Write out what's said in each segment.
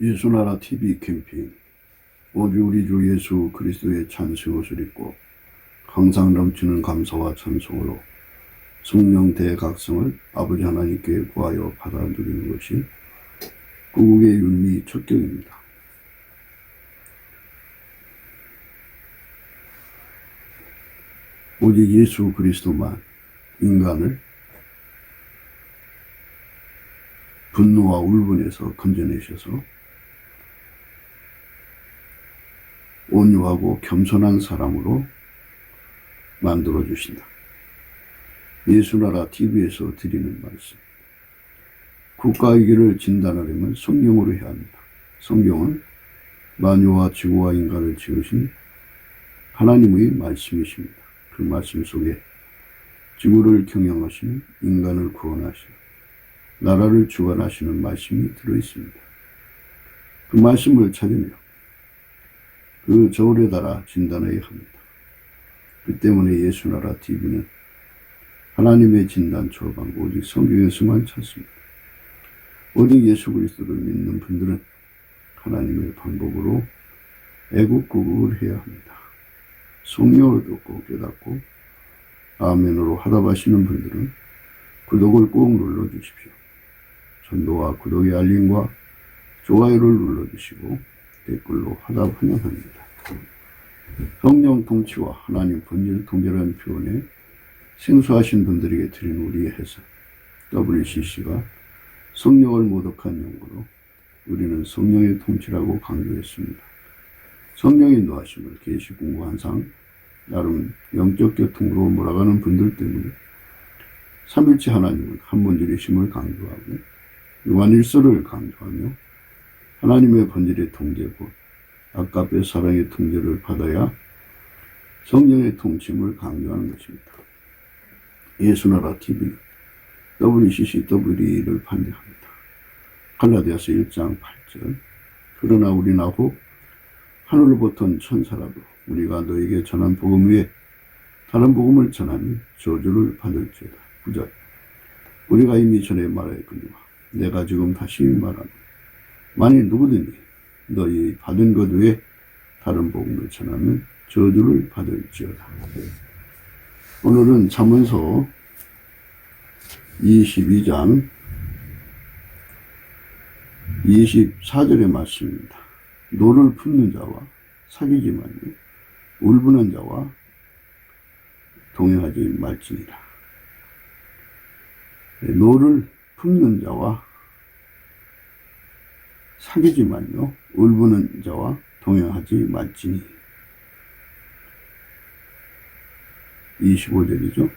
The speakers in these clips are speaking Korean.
예수나라 TV 캠핑. 오직 우리 주 예수 그리스도의 찬스 옷을 입고 항상 넘치는 감사와 찬송으로 성령 대각성을 아버지 하나님께 구하여 받아 누리는 것이 구국의 윤리 척경입니다. 오직 예수 그리스도만 인간을 분노와 울분에서 건져내셔서 온유하고 겸손한 사람으로 만들어 주신다. 예수나라 TV에서 드리는 말씀. 국가 위기를 진단하려면 성경으로 해야 합니다. 성경은 만유와 지구와 인간을 지으신 하나님의 말씀이십니다. 그 말씀 속에 지구를 경영하시는 인간을 구원하시는 나라를 주관하시는 말씀이 들어있습니다. 그 말씀을 찾으며 그 저울에 달아 진단해야 합니다. 그 때문에 예수나라 TV는 하나님의 진단 처방 오직 성경에서만 찾습니다. 오직 예수 그리스도를 믿는 분들은 하나님의 방법으로 애국구국을 해야 합니다. 성령을 듣고 깨닫고 아멘으로 화답하시는 분들은 구독을 꼭 눌러주십시오. 전도와 구독의 알림과 좋아요를 눌러주시고 댓글로 화답 환영합니다. 성령 통치와 하나님 본질 통제라는 표현에 생소하신 분들에게 드리는 우리의 해석. WCC가 성령을 모독한 용어로 우리는 성령의 통치라고 강조했습니다. 성령의 노하심을 계시 공부한 상 나름 영적 교통으로 몰아가는 분들 때문에 삼일체 하나님은 한 본질이심을 강조하고 요한일서를 강조하며 하나님의 본질의 통제 곧 아까페 사랑의 통제를 받아야 성령의 통치임을 강조하는 것입니다. 예수나라 TV는 WCCW를 반대합니다. 갈라디아서 1장 8절. 그러나 우리나 혹 하늘로부터 천사라도 우리가 너에게 전한 복음 외에 다른 복음을 전하면 저주를 받을지어다. 9절. 우리가 이미 전에 말하였거니와 내가 지금 다시 말하노니 만일 누구든지 너희 받은 것 외에 다른 복음을 전하면 저주를 받을지어다. 오늘은 잠언서 22장 24절의 말씀입니다. 노를 품는 자와 사귀지만요 울분한 자와 동행하지 말지니라. 노를 품는 자와 사귀지만요 울부는 자와 동행하지 말지니. 25절이죠.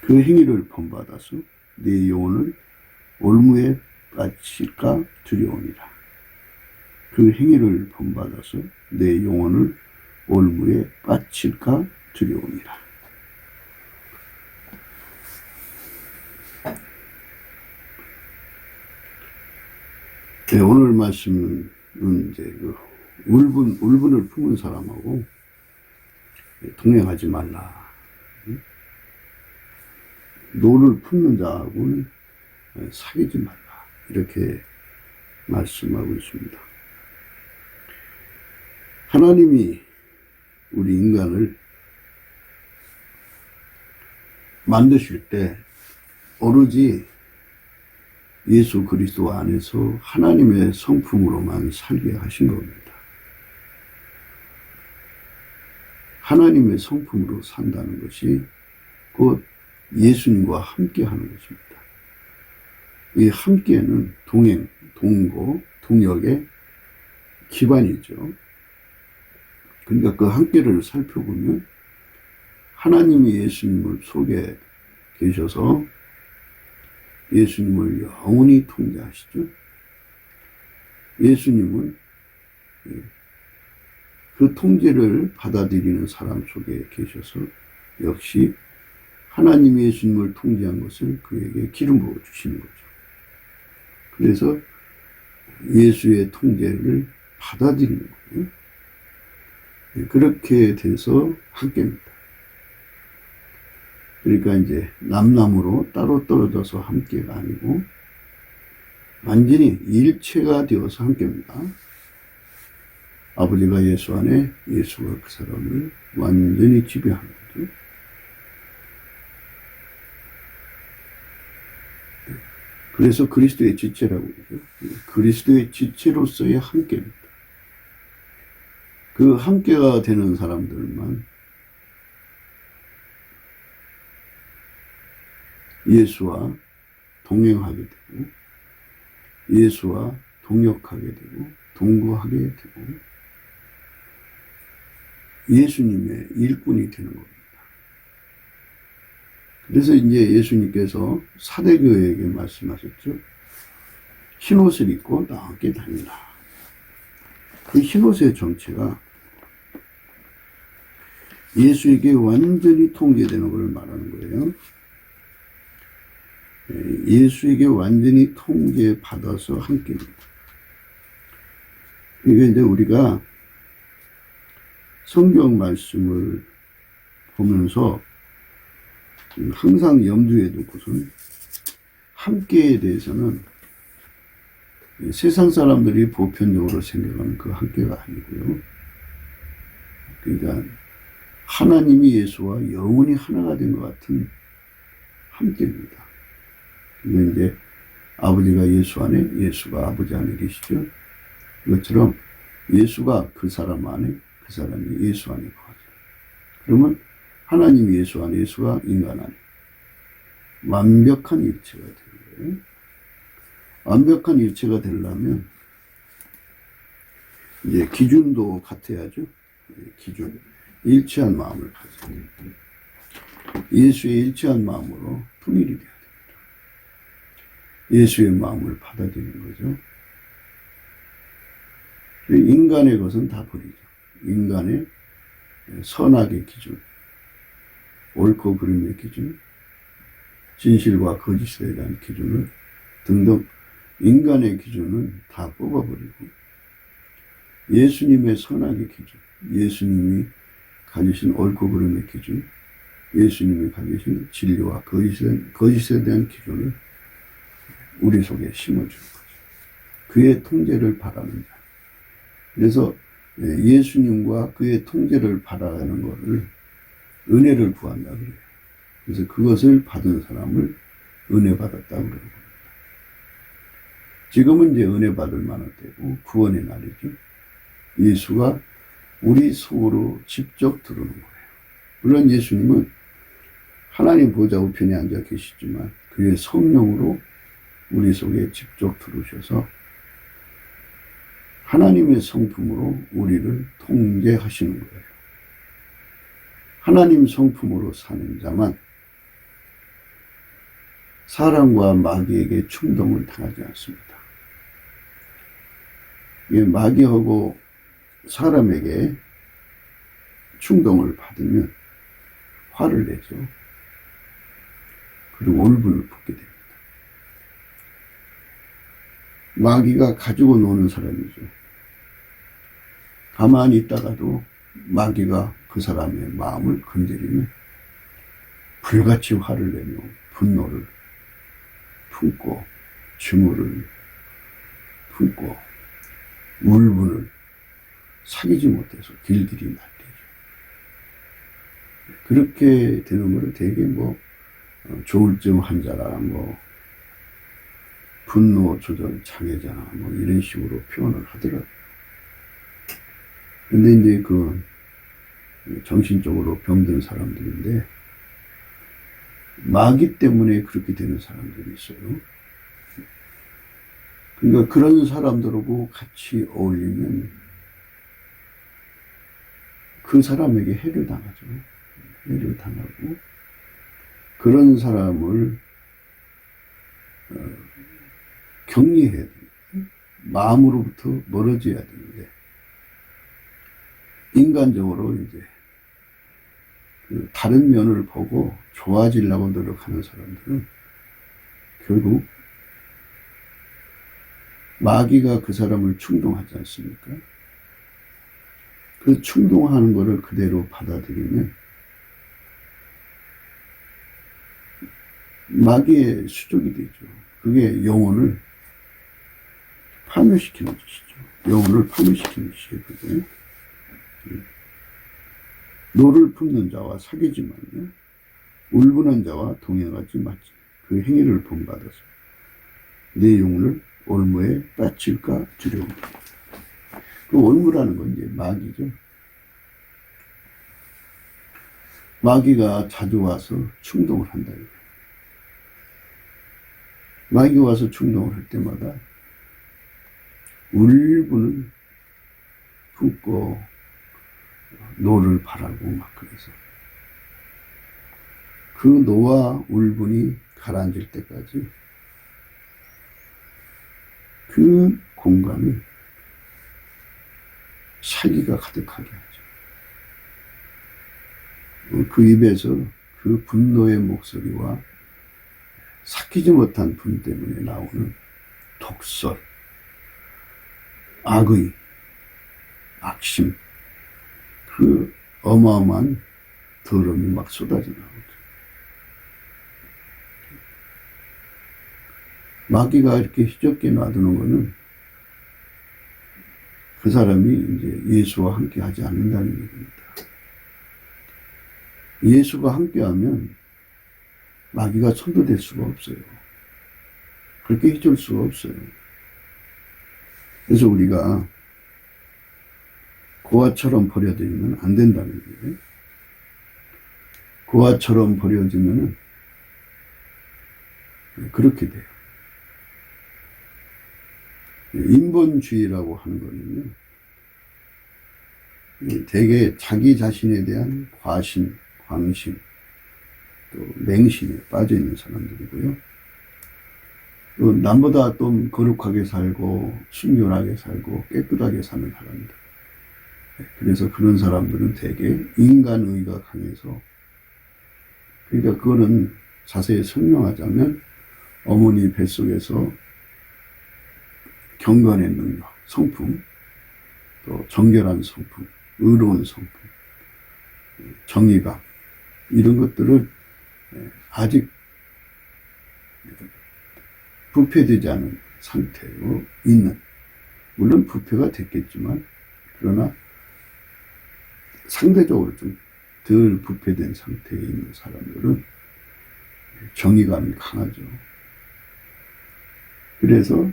그 행위를 본받아서 네 영혼을 올무에 바칠까 두려우니라. 그 행위를 본받아서 내 영혼을 올무에 바칠까 두려우니라. 네, 오늘 말씀은 이제 울분을 품은 사람하고 동행하지 말라. 노를 품는 자하고는 사귀지 말라. 이렇게 말씀하고 있습니다. 하나님이 우리 인간을 만드실 때 오로지 예수 그리스도 안에서 하나님의 성품으로만 살게 하신 겁니다. 하나님의 성품으로 산다는 것이 곧 예수님과 함께 하는 것입니다. 이 함께는 동행, 동거, 동역의 기반이죠. 그러니까 그 함께를 살펴보면 하나님이 예수님을 속에 계셔서 예수님을 영원히 통제하시죠. 예수님은 그 통제를 받아들이는 사람 속에 계셔서 역시 하나님이 예수님을 통제한 것을 그에게 기름 부어 주시는 거죠. 그래서 예수의 통제를 받아들이는 거예요. 그렇게 돼서 함께입니다. 그러니까 이제 남남으로 따로 떨어져서 함께가 아니고 완전히 일체가 되어서 함께입니다. 아버지가 예수 안에, 예수가 그 사람을 완전히 지배하는 거죠. 그래서 그리스도의 지체라고 그러죠. 그리스도의 지체로서의 함께입니다. 그 함께가 되는 사람들만 예수와 동행하게 되고, 예수와 동역하게 되고, 동거하게 되고, 예수님의 일꾼이 되는 겁니다. 그래서 이제 예수님께서 사대교회에게 말씀하셨죠. 흰옷을 입고 나와 함께 다니라. 그 흰옷의 정체가 예수에게 완전히 통제되는 걸 말하는 거예요. 예수에게 완전히 통제받아서 함께입니다. 그러니까 이제 우리가 성경 말씀을 보면서 항상 염두에 두고선 함께에 대해서는 세상 사람들이 보편적으로 생각하는 그 함께가 아니고요. 그러니까 하나님이 예수와 영원히 하나가 된 것 같은 함께입니다. 이게 이제 아버지가 예수 안에, 예수가 아버지 안에 계시죠. 이것처럼 예수가 그 사람 안에, 그 사람이 예수 안에 거하죠. 그러면 하나님이 예수 안에, 예수가 인간 안에 완벽한 일체가 되는 거예요. 완벽한 일체가 되려면 이제 기준도 같아야죠. 기준. 일치한 마음을 가져야 됩니다. 예수의 일치한 마음으로 통일이 돼야 됩니다. 예수의 마음을 받아들이는 거죠. 인간의 것은 다 버리죠. 인간의 선악의 기준, 옳고 그름의 기준, 진실과 거짓에 대한 기준을 등등 인간의 기준은 다 뽑아버리고 예수님의 선악의 기준, 예수님이 가지신 옳고 그름의 기준, 예수님이 가지신 진리와 거짓에 대한 기준을 우리 속에 심어주는 거죠. 그의 통제를 바라는 자. 그래서 예수님과 그의 통제를 바라는 것을 은혜를 구한다 그래요. 그래서 그것을 받은 사람을 은혜 받았다고 그러는 겁니다. 지금은 이제 은혜 받을 만한 때고 구원의 날이죠. 예수가 우리 속으로 직접 들어오는 거예요. 물론 예수님은 하나님 보좌 우편에 앉아 계시지만 그의 성령으로 우리 속에 직접 들어오셔서 하나님의 성품으로 우리를 통제하시는 거예요. 하나님 성품으로 사는 자만 사람과 마귀에게 충동을 당하지 않습니다. 마귀하고 사람에게 충동을 받으면 화를 내죠. 그리고 울분을 품게 됩니다. 마귀가 가지고 노는 사람이죠. 가만히 있다가도 마귀가 그 사람의 마음을 건드리면 불같이 화를 내며 분노를 품고 증오를 품고 울분을 사귀지 못해서 길들이 날리죠. 그렇게 되는 것을 되게 조울증 환자라 분노 조절 장애자나 이런 식으로 표현을 하더라고요. 근데 이제 그 정신적으로 병든 사람들인데 마귀 때문에 그렇게 되는 사람들이 있어요. 그러니까 그런 사람들하고 같이 어울리면 그 사람에게 해를 당하죠. 해를 당하고 그런 사람을 격리해야 됩니다. 마음으로부터 멀어져야 되는데 인간적으로 이제 그 다른 면을 보고 좋아지려고 노력하는 사람들은 결국 마귀가 그 사람을 충동하지 않습니까? 그 충동하는 것을 그대로 받아들이면 마귀의 수족이 되죠. 그게 영혼을 파멸시키는 짓이죠. 영혼을 파멸시키는 짓이거든요. 노를 품는 자와 사귀지만요, 울분한 자와 동행하지 말지. 그 행위를 본받아서 내 영혼을 올무에 빠질까 두려움. 그 올무라는 건 이제 마귀죠. 마귀가 자주 와서 충동을 한다. 마귀가 와서 충동을 할 때마다 울분을 품고 노를 바라고 막 그래서 그 노와 울분이 가라앉을 때까지 그 공간을 사기가 가득하게 하죠. 그 입에서 그 분노의 목소리와 삭히지 못한 분 때문에 나오는 독설, 악의, 악심, 그 어마어마한 더러움이 막 쏟아져 나오죠. 마귀가 이렇게 희적게 놔두는 거는 그 사람이 이제 예수와 함께 하지 않는다는 얘기입니다. 예수가 함께 하면 마귀가 손도 댈 수가 없어요. 그렇게 해줄 수가 없어요. 그래서 우리가 고아처럼 버려지면 안 된다는 얘기예요. 고아처럼 버려지면 그렇게 돼요. 인본주의라고 하는 거는요, 되게 자기 자신에 대한 과신, 광신, 또 맹신에 빠져 있는 사람들이고요. 또 남보다 좀 거룩하게 살고 순결하게 살고 깨끗하게 사는 사람들. 그래서 그런 사람들은 되게 인간의가 강해서, 그러니까 그거는 자세히 설명하자면 어머니 뱃속에서 경건의 능력, 성품, 또 정결한 성품, 의로운 성품, 정의감, 이런 것들을 아직 부패되지 않은 상태로 있는, 물론 부패가 됐겠지만 그러나 상대적으로 좀 덜 부패된 상태에 있는 사람들은 정의감이 강하죠. 그래서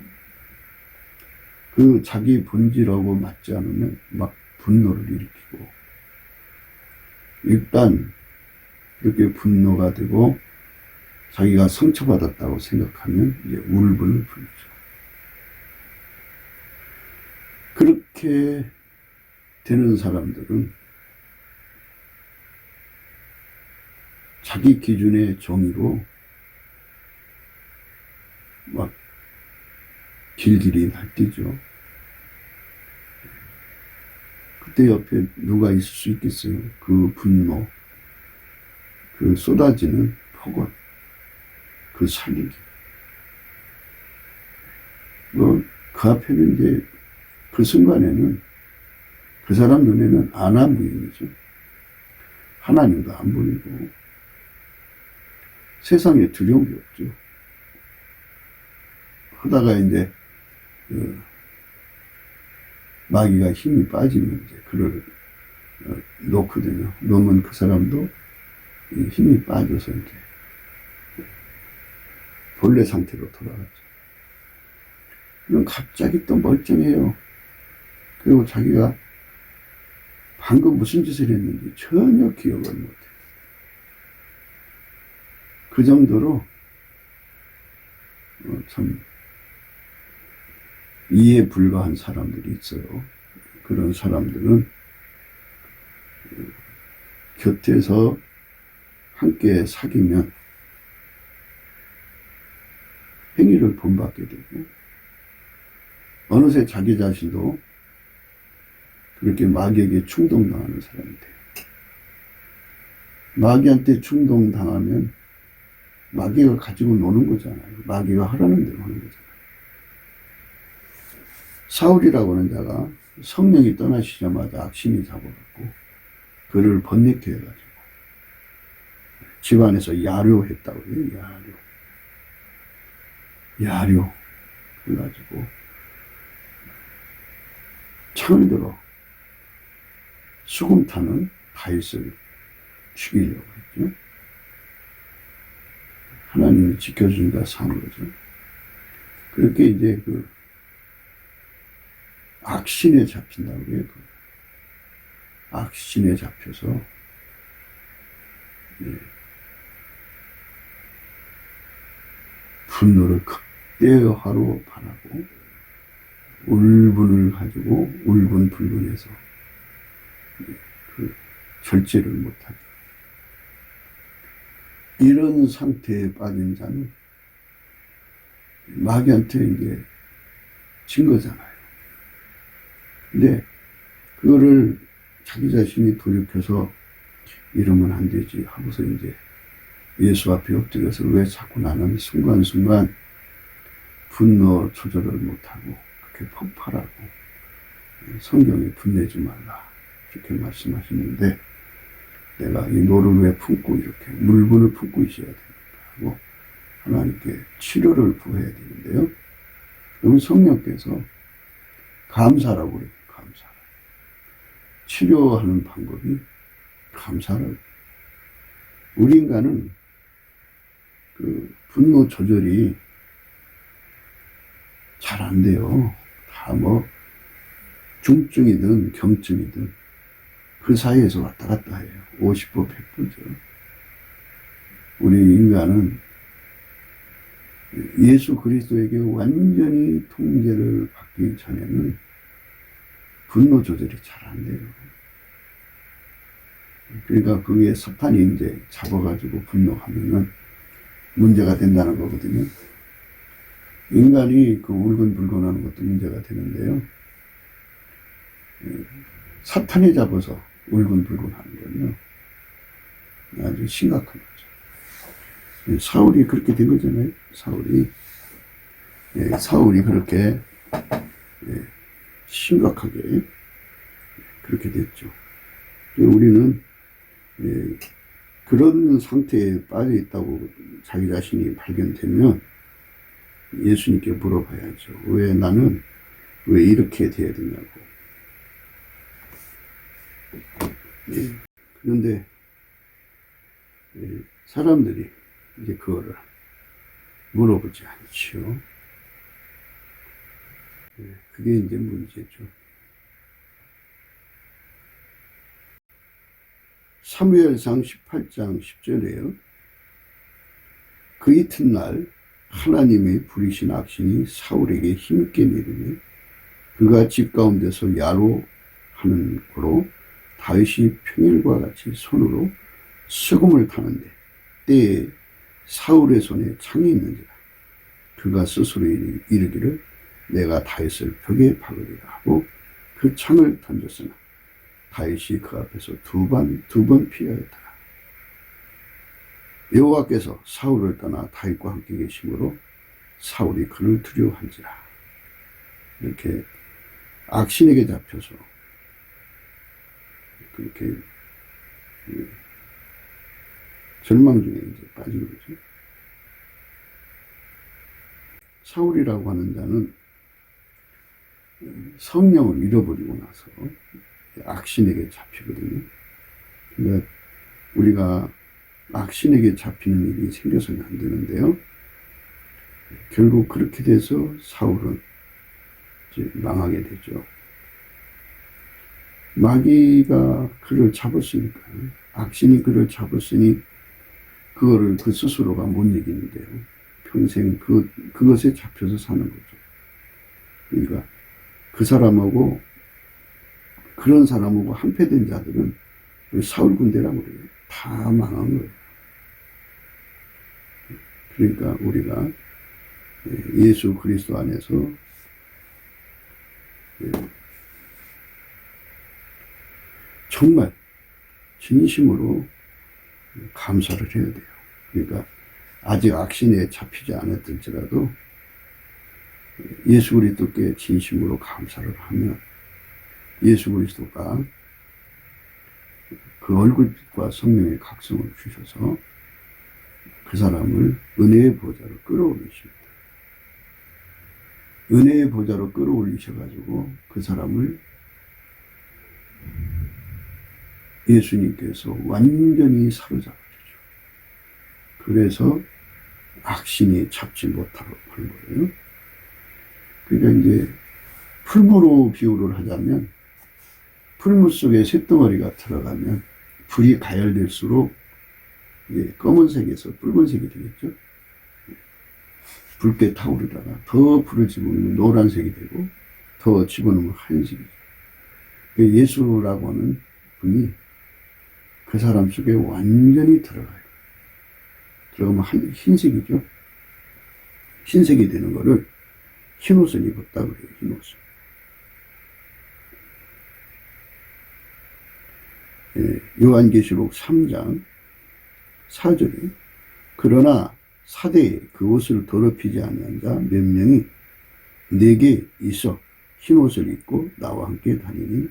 그 자기 본질하고 맞지 않으면 막 분노를 일으키고, 일단 이렇게 분노가 되고 자기가 상처받았다고 생각하면 이제 울분을 불죠. 그렇게 되는 사람들은 자기 기준의 정의로 막 길길이 날뛰죠. 그때 옆에 누가 있을 수 있겠어요? 그 분노, 그 쏟아지는 폭언, 그 살리기. 그 앞에는 이제 그 순간에는 그 사람 눈에는 안하무인이죠. 하나님도 안 보이고 세상에 두려운 게 없죠. 하다가 이제 마귀가 힘이 빠지면 이제 그를 놓거든요. 놓으면 그 사람도 힘이 빠져서 이제 본래 상태로 돌아가죠. 그럼 갑자기 또 멀쩡해요. 그리고 자기가 방금 무슨 짓을 했는지 전혀 기억을 못해요. 그 정도로 참 이해 불가한 사람들이 있어요. 그런 사람들은 곁에서 함께 사귀면 행위를 본받게 되고, 어느새 자기 자신도 그렇게 마귀에게 충동당하는 사람이 돼요. 마귀한테 충동당하면 마귀가 가지고 노는 거잖아요. 마귀가 하라는 대로 하는 거잖아요. 사울이라고 하는 자가 성령이 떠나시자마자 악신이 잡아갖고 그를 번뇌케 해가지고 집안에서 야료했다고 해요. 야료 해가지고 창을 들어 수금 타는 다윗을 죽이려고 했죠. 하나님이 지켜주니까 산 거죠. 그렇게 이제 그 악신에 잡힌다고 해요. 악신에 잡혀서 분노를 극대화로 바라고 울분을 가지고 울분불분해서 그 절제를 못하죠. 이런 상태에 빠진 자는 마귀한테 이제 진 거잖아요. 근데 그거를 자기 자신이 돌이켜서 이러면 안 되지 하고서 이제 예수 앞에 엎드려서 왜 자꾸 나는 순간순간 분노 조절을 못하고 그렇게 폭발하고 성경에 분내지 말라 이렇게 말씀하시는데 내가 이 노를 왜 품고 이렇게 물분을 품고 있어야 됩니까 하고 하나님께 치료를 구해야 되는데요. 그럼 성령께서 감사라고 그래요. 감사. 치료하는 방법이 감사를. 우리 인간은 그 분노 조절이 잘 안 돼요. 다 뭐 중증이든 경증이든 그 사이에서 왔다 갔다 해요. 50% 100%죠. 우리 인간은 예수 그리스도에게 완전히 통제를 받기 전에는 분노 조절이 잘 안 돼요. 그러니까 그게 사탄이 이제 잡아가지고 분노하면은 문제가 된다는 거거든요. 인간이 그 울근불근하는 것도 문제가 되는데요. 사탄이 잡아서 울근불근하는 건요. 아주 심각한 거죠. 사울이 그렇게 된 거잖아요. 사울이 그렇게 심각하게 그렇게 됐죠. 우리는 그런 상태에 빠져 있다고 자기 자신이 발견되면 예수님께 물어봐야죠. 왜 나는 왜 이렇게 돼야 되냐고. 그런데 사람들이 이제 그거를 물어보지 않지요. 그게 이제 문제죠. 사무엘상 18장 10절에요. 그 이튿날 하나님의 부리신 악신이 사울에게 힘있게 내리며 그가 집 가운데서 야로 하는 고로 다윗이 평일과 같이 손으로 수금을 타는데 때에 사울의 손에 창이 있는지라 그가 스스로 이르기를 내가 다윗을 벽에 박으리라 하고 그 창을 던졌으나 다윗이 그 앞에서 두 번 피하였더라. 여호와께서 사울을 떠나 다윗과 함께 계심으로 사울이 그를 두려워한지라. 이렇게 악신에게 잡혀서 그렇게 절망 중에 이제 빠진 거죠. 사울이라고 하는 자는 성령을 잃어버리고 나서 악신에게 잡히거든요. 그러니까 우리가 악신에게 잡히는 일이 생겨서는 안 되는데요. 결국 그렇게 돼서 사울은 이제 망하게 되죠. 마귀가 그를 잡았으니까, 악신이 그를 잡았으니 그거를 그 스스로가 못 이기는데요. 평생 그것에 잡혀서 사는 거죠. 그러니까 그 사람하고 그런 사람하고 한패된 자들은 사울 군대라고 그래요. 다 망한 거예요. 그러니까 우리가 예수 그리스도 안에서 정말 진심으로 감사를 해야 돼요. 그러니까 아직 악신에 잡히지 않았을지라도 예수 그리스도께 진심으로 감사를 하면 예수 그리스도가 그 얼굴빛과 성령의 각성을 주셔서 그 사람을 은혜의 보좌로 끌어올리십니다. 은혜의 보좌로 끌어올리셔가지고 그 사람을 예수님께서 완전히 사로잡아주죠. 그래서 악신이 잡지 못하고 하는 거예요. 그러니까 이제 풀무로 비유를 하자면 풀무 속에 쇳덩어리가 들어가면 불이 가열될수록 검은색에서 붉은색이 되겠죠. 붉게 타오르다가 더 불을 집어넣으면 노란색이 되고 더 집어넣으면 하얀색이 돼요. 예수라고 하는 분이 그 사람 속에 완전히 들어가요. 들어가면 흰색이죠. 흰색이 되는 거를 흰옷을 입었다 그래요. 흰옷을. 요한계시록 3장 4절에 그러나 사대에 그 옷을 더럽히지 아니한 자 몇 명이 내게 있어 흰옷을 입고 나와 함께 다니니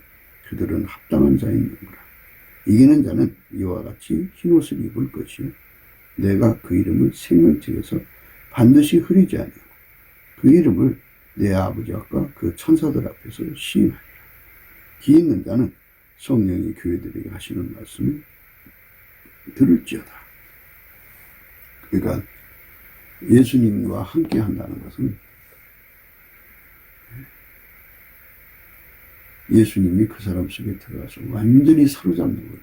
그들은 합당한 자인는구나. 이기는 자는 이와 같이 흰옷을 입을 것이요 내가 그 이름을 생명책에서 반드시 흐리지 아니하고 그 이름을 내 아버지와 그 천사들 앞에서 시인하리라. 기 있는 자는 성령이 교회들에게 하시는 말씀을 들을지어다. 그러니까 예수님과 함께 한다는 것은 예수님이 그 사람 속에 들어가서 완전히 사로잡는 거예요.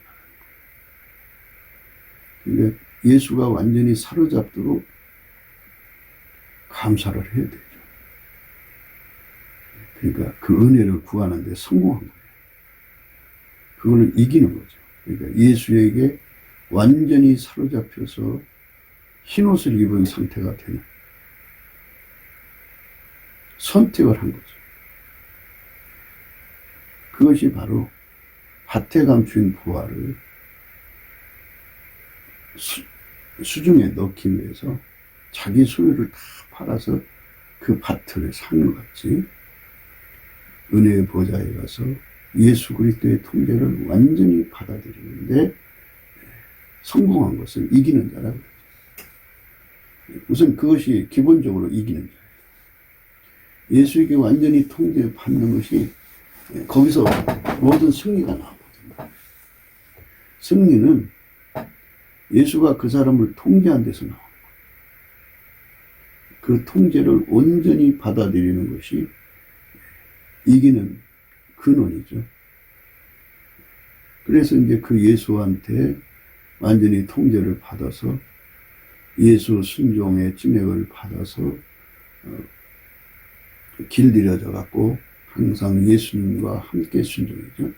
그러니까 예수가 완전히 사로잡도록 감사를 해야 되죠. 그러니까 그 은혜를 구하는 데 성공한 거예요. 그걸 이기는 거죠. 그러니까 예수에게 완전히 사로잡혀서 흰옷을 입은 상태가 되는 선택을 한 거죠. 그것이 바로 밭에 감춘 부활을 수중에 넣기 위해서 자기 소유를 다 팔아서 그 밭을 사는 것 같이 은혜의 보좌에 가서 예수 그리스도의 통제를 완전히 받아들이는데 성공한 것을 이기는 자라고 그러죠. 우선 그것이 기본적으로 이기는 자예요. 예수에게 완전히 통제받는 것이 거기서 모든 승리가 나오거든요. 승리는 예수가 그 사람을 통제한 데서 나옵니다. 그 통제를 온전히 받아들이는 것이 이기는 근원이죠. 그래서 이제 그 예수한테 완전히 통제를 받아서 예수 순종의 찌맥을 받아서 길들여져 갖고 항상 예수님과 함께 순종이죠.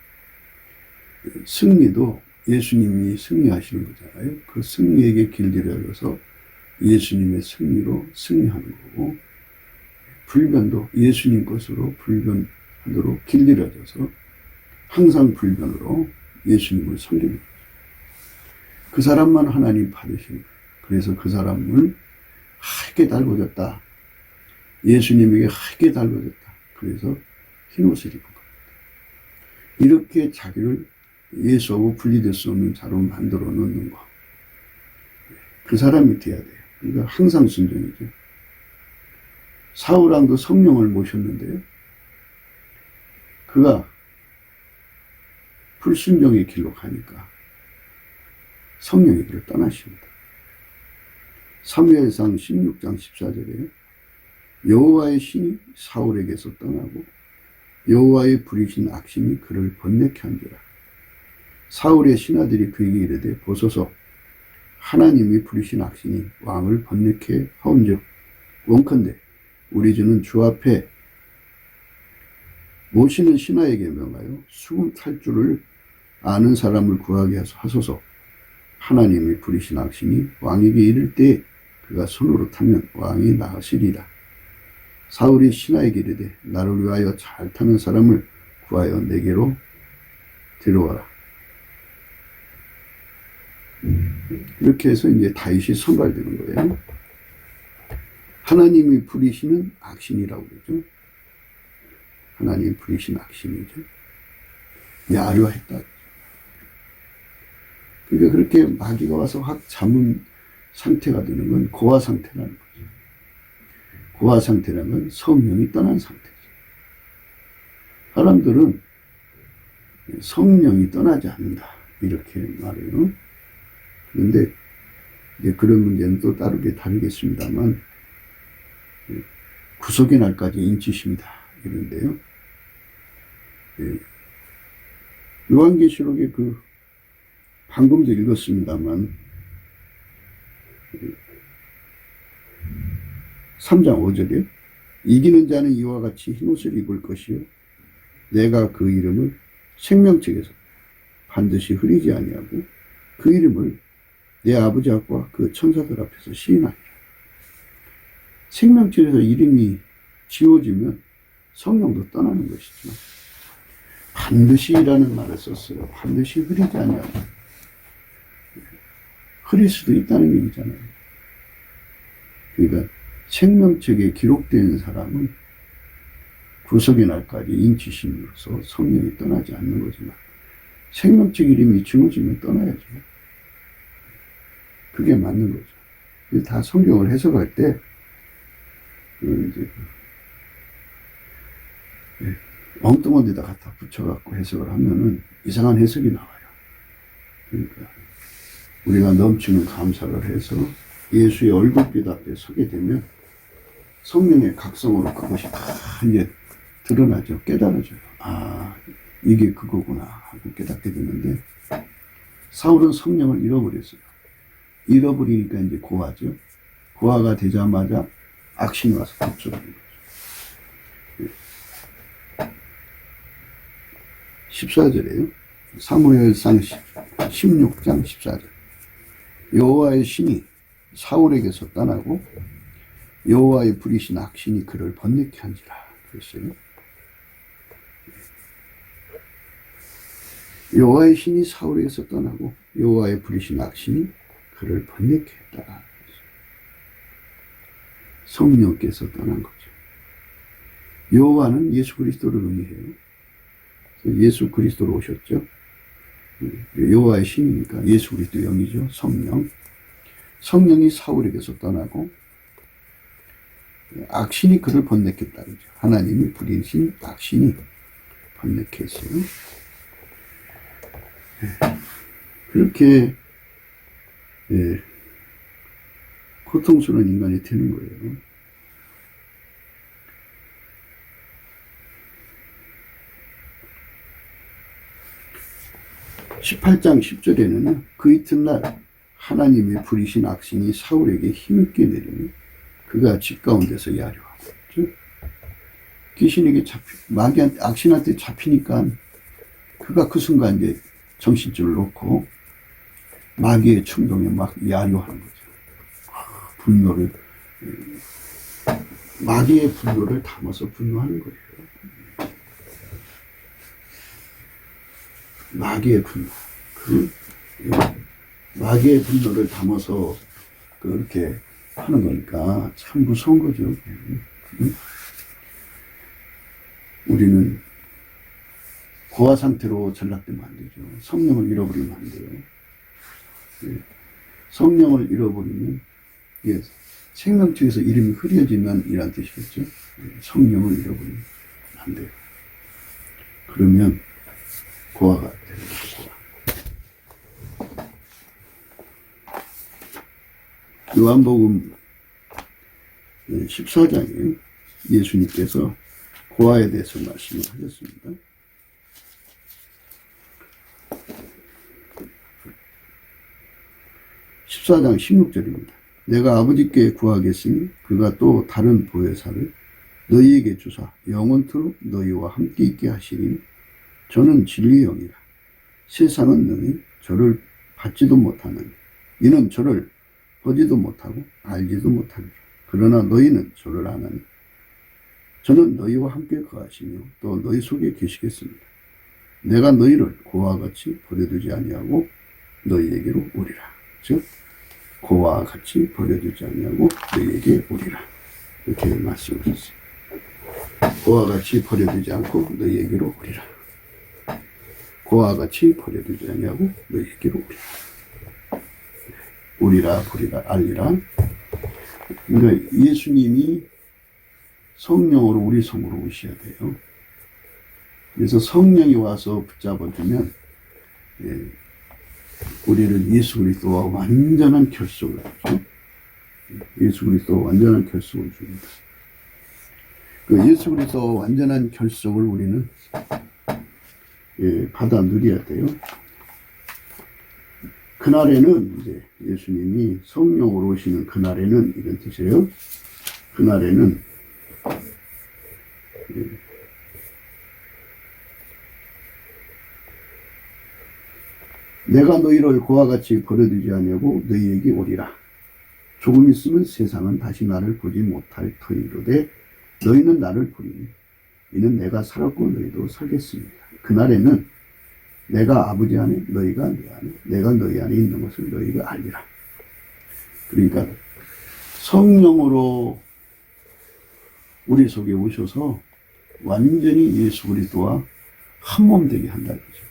승리도 예수님이 승리하시는 거잖아요. 그 승리에게 길들여져서 예수님의 승리로 승리하는 거고, 불변도 예수님 것으로 불변하도록 길들여져서 항상 불변으로 예수님을 섬기는 거죠. 그 사람만 하나님 받으시는 거예요. 그래서 그 사람을 하얗게 달궈졌다. 예수님에게 하얗게 달궈졌다. 그래서 흰옷을 입은 겁니다. 이렇게 자기를 예수하고 분리될 수 없는 자로 만들어 놓는 거. 그 사람이 돼야 돼요. 그러니까 항상 순종이죠. 사울왕도 성령을 모셨는데요. 그가 불순종의 길로 가니까 성령이 그를 떠나십니다. 사무엘상 16장 14절에 여호와의 신이 사울에게서 떠나고 여호와의 부리신 악신이 그를 번뇌케 한지라. 사울의 신하들이 그에게 이르되 보소서 하나님이 부리신 악신이 왕을 번뇌케 하온즉 원컨대 우리 주는 주 앞에 모시는 신하에게 명하여 수금 탈 줄을 아는 사람을 구하게 하소서. 하나님이 부리신 악신이 왕에게 이를 때에 그가 손으로 타면 왕이 나으시리라. 사울이 신하에게 이르되 나를 위하여 잘 타는 사람을 구하여 내게로 데려와라. 이렇게 해서 이제 다윗이 선발되는 거예요. 하나님이 부리시는 악신이라고 그러죠. 하나님이 부리신 악신이죠. 야려했다. 그러니까 그렇게 마귀가 와서 확 잠은 상태가 되는 건 고아 상태라는 거죠. 고아 상태라는 건 성령이 떠난 상태죠. 사람들은 성령이 떠나지 않는다. 이렇게 말해요. 그런데 이제 그런 문제는 또 다르겠습니다만, 구속의 날까지 인치십니다. 이런데요. 요한계시록에 방금도 읽었습니다만, 3장 5절에 이기는 자는 이와 같이 흰옷을 입을 것이요 내가 그 이름을 생명책에서 반드시 흐리지 아니하고 그 이름을 내 아버지 앞과 그 천사들 앞에서 시인하리라. 생명책에서 이름이 지워지면 성령도 떠나는 것이죠. 반드시라는 말을 썼어요. 반드시 흐리지 아니하고. 흐릴 수도 있다는 얘기잖아요. 그러니까 생명책에 기록된 사람은 구속의 날까지 인치심으로써 성령이 떠나지 않는 거지만 생명책 이름이 지워지면 떠나야죠. 그게 맞는 거죠. 다 성경을 해석할 때 이제 엉뚱한 데다 갖다 붙여갖고 해석을 하면은 이상한 해석이 나와요. 그러니까 우리가 넘치는 감사를 해서 예수의 얼굴빛 앞에 서게 되면 성령의 각성으로 그것이 다 이제 드러나죠. 깨달아져요. 아, 이게 그거구나 하고 깨닫게 되는데 사울은 성령을 잃어버렸어요. 잃어버리니까 이제 고아죠. 고아가 되자마자 악신이 와서 덮쳐버린 거죠. 14절에요. 사무엘상 16장 14절. 여호와의 신이 사울에게서 떠나고 여호와의 부리신 악신이 그를 번뇌케 한지라 그랬어요. 여호와의 신이 사울에게서 떠나고 여호와의 부리신 악신이 그를 번뇌케 했다. 성령께서 떠난 거죠. 여호와는 예수 그리스도를 의미해요. 예수 그리스도로 오셨죠. 여호와의 신이니까 예수 그리스도 영이죠. 성령. 성령이 사울에게서 떠나고 악신이 그를 번뇌했다. 하나님이 부리신 악신이 번뇌케 했어요. 그렇게 고통스러운 인간이 되는 거예요. (18장 10절에는) 그 이튿날 하나님이 부리신 악신이 사울에게 힘있게 내리니 그가 집 가운데서 야려하고 귀신에게 마귀한테 악신한테 잡히니까 그가 그 순간 이제 정신줄을 놓고 마귀의 충동에 막 야려하는 거죠. 분노를 마귀의 분노를 담아서 분노하는 거예요. 마귀의 분노. 마귀의 분노를 담아서 그렇게 하는 거니까 참 무서운 거죠. 우리는 고아 상태로 전락되면 안 되죠. 성령을 잃어버리면 안 돼요. 성령을 잃어버리면 생명책에서 이름이 흐려지면 이란 뜻이겠죠. 성령을 잃어버리면 안 돼요. 그러면 고아가 되는 거죠. 요한복음 14장에 예수님께서 고아에 대해서 말씀을 하셨습니다. 14장 16절입니다. 내가 아버지께 구하겠으니 그가 또 다른 보혜사를 너희에게 주사 영원토록 너희와 함께 있게 하시리니 저는 진리의 영이라. 세상은 능히 저를 받지도 못하느니 이는 저를 보지도 못하고 알지도 못하니라. 그러나 너희는 저를 아나니 저는 너희와 함께 거하시며 또 너희 속에 계시겠습니다. 내가 너희를 고아와 같이 버려두지 아니하고 너희에게로 오리라. 즉 고아와 같이 버려두지 아니하고 너희에게 오리라. 이렇게 말씀하셨어요. 고아와 같이 버려두지 않고 너희에게로 오리라. 고아와 같이 버려두지 아니하고 너희에게로 오리라. 오리라, 보리라, 알리라. 그러니까 예수님이 성령으로 우리 성으로 오셔야 돼요. 그래서 성령이 와서 붙잡아주면 우리를 예수 그리스도와 완전한 결속을 하죠. 예수 그리스도와 완전한 결속을 줍니다. 그 예수 그리스도와 완전한 결속을 우리는 받아 누려야 돼요. 그날에는 이제 예수님이 성령으로 오시는 그날에는 이런 뜻이에요. 그날에는 내가 너희를 그와 같이 버려두지 아니하고 너희에게 오리라. 조금 있으면 세상은 다시 나를 보지 못할 터이로되 너희는 나를 보리니 이는 내가 살았고 너희도 살겠습니다. 그날에는 내가 아버지 안에 너희가 내 안에 내가 너희 안에 있는 것을 너희가 알리라. 그러니까 성령으로 우리 속에 오셔서 완전히 예수 그리스도와 한 몸 되게 한다는 거죠.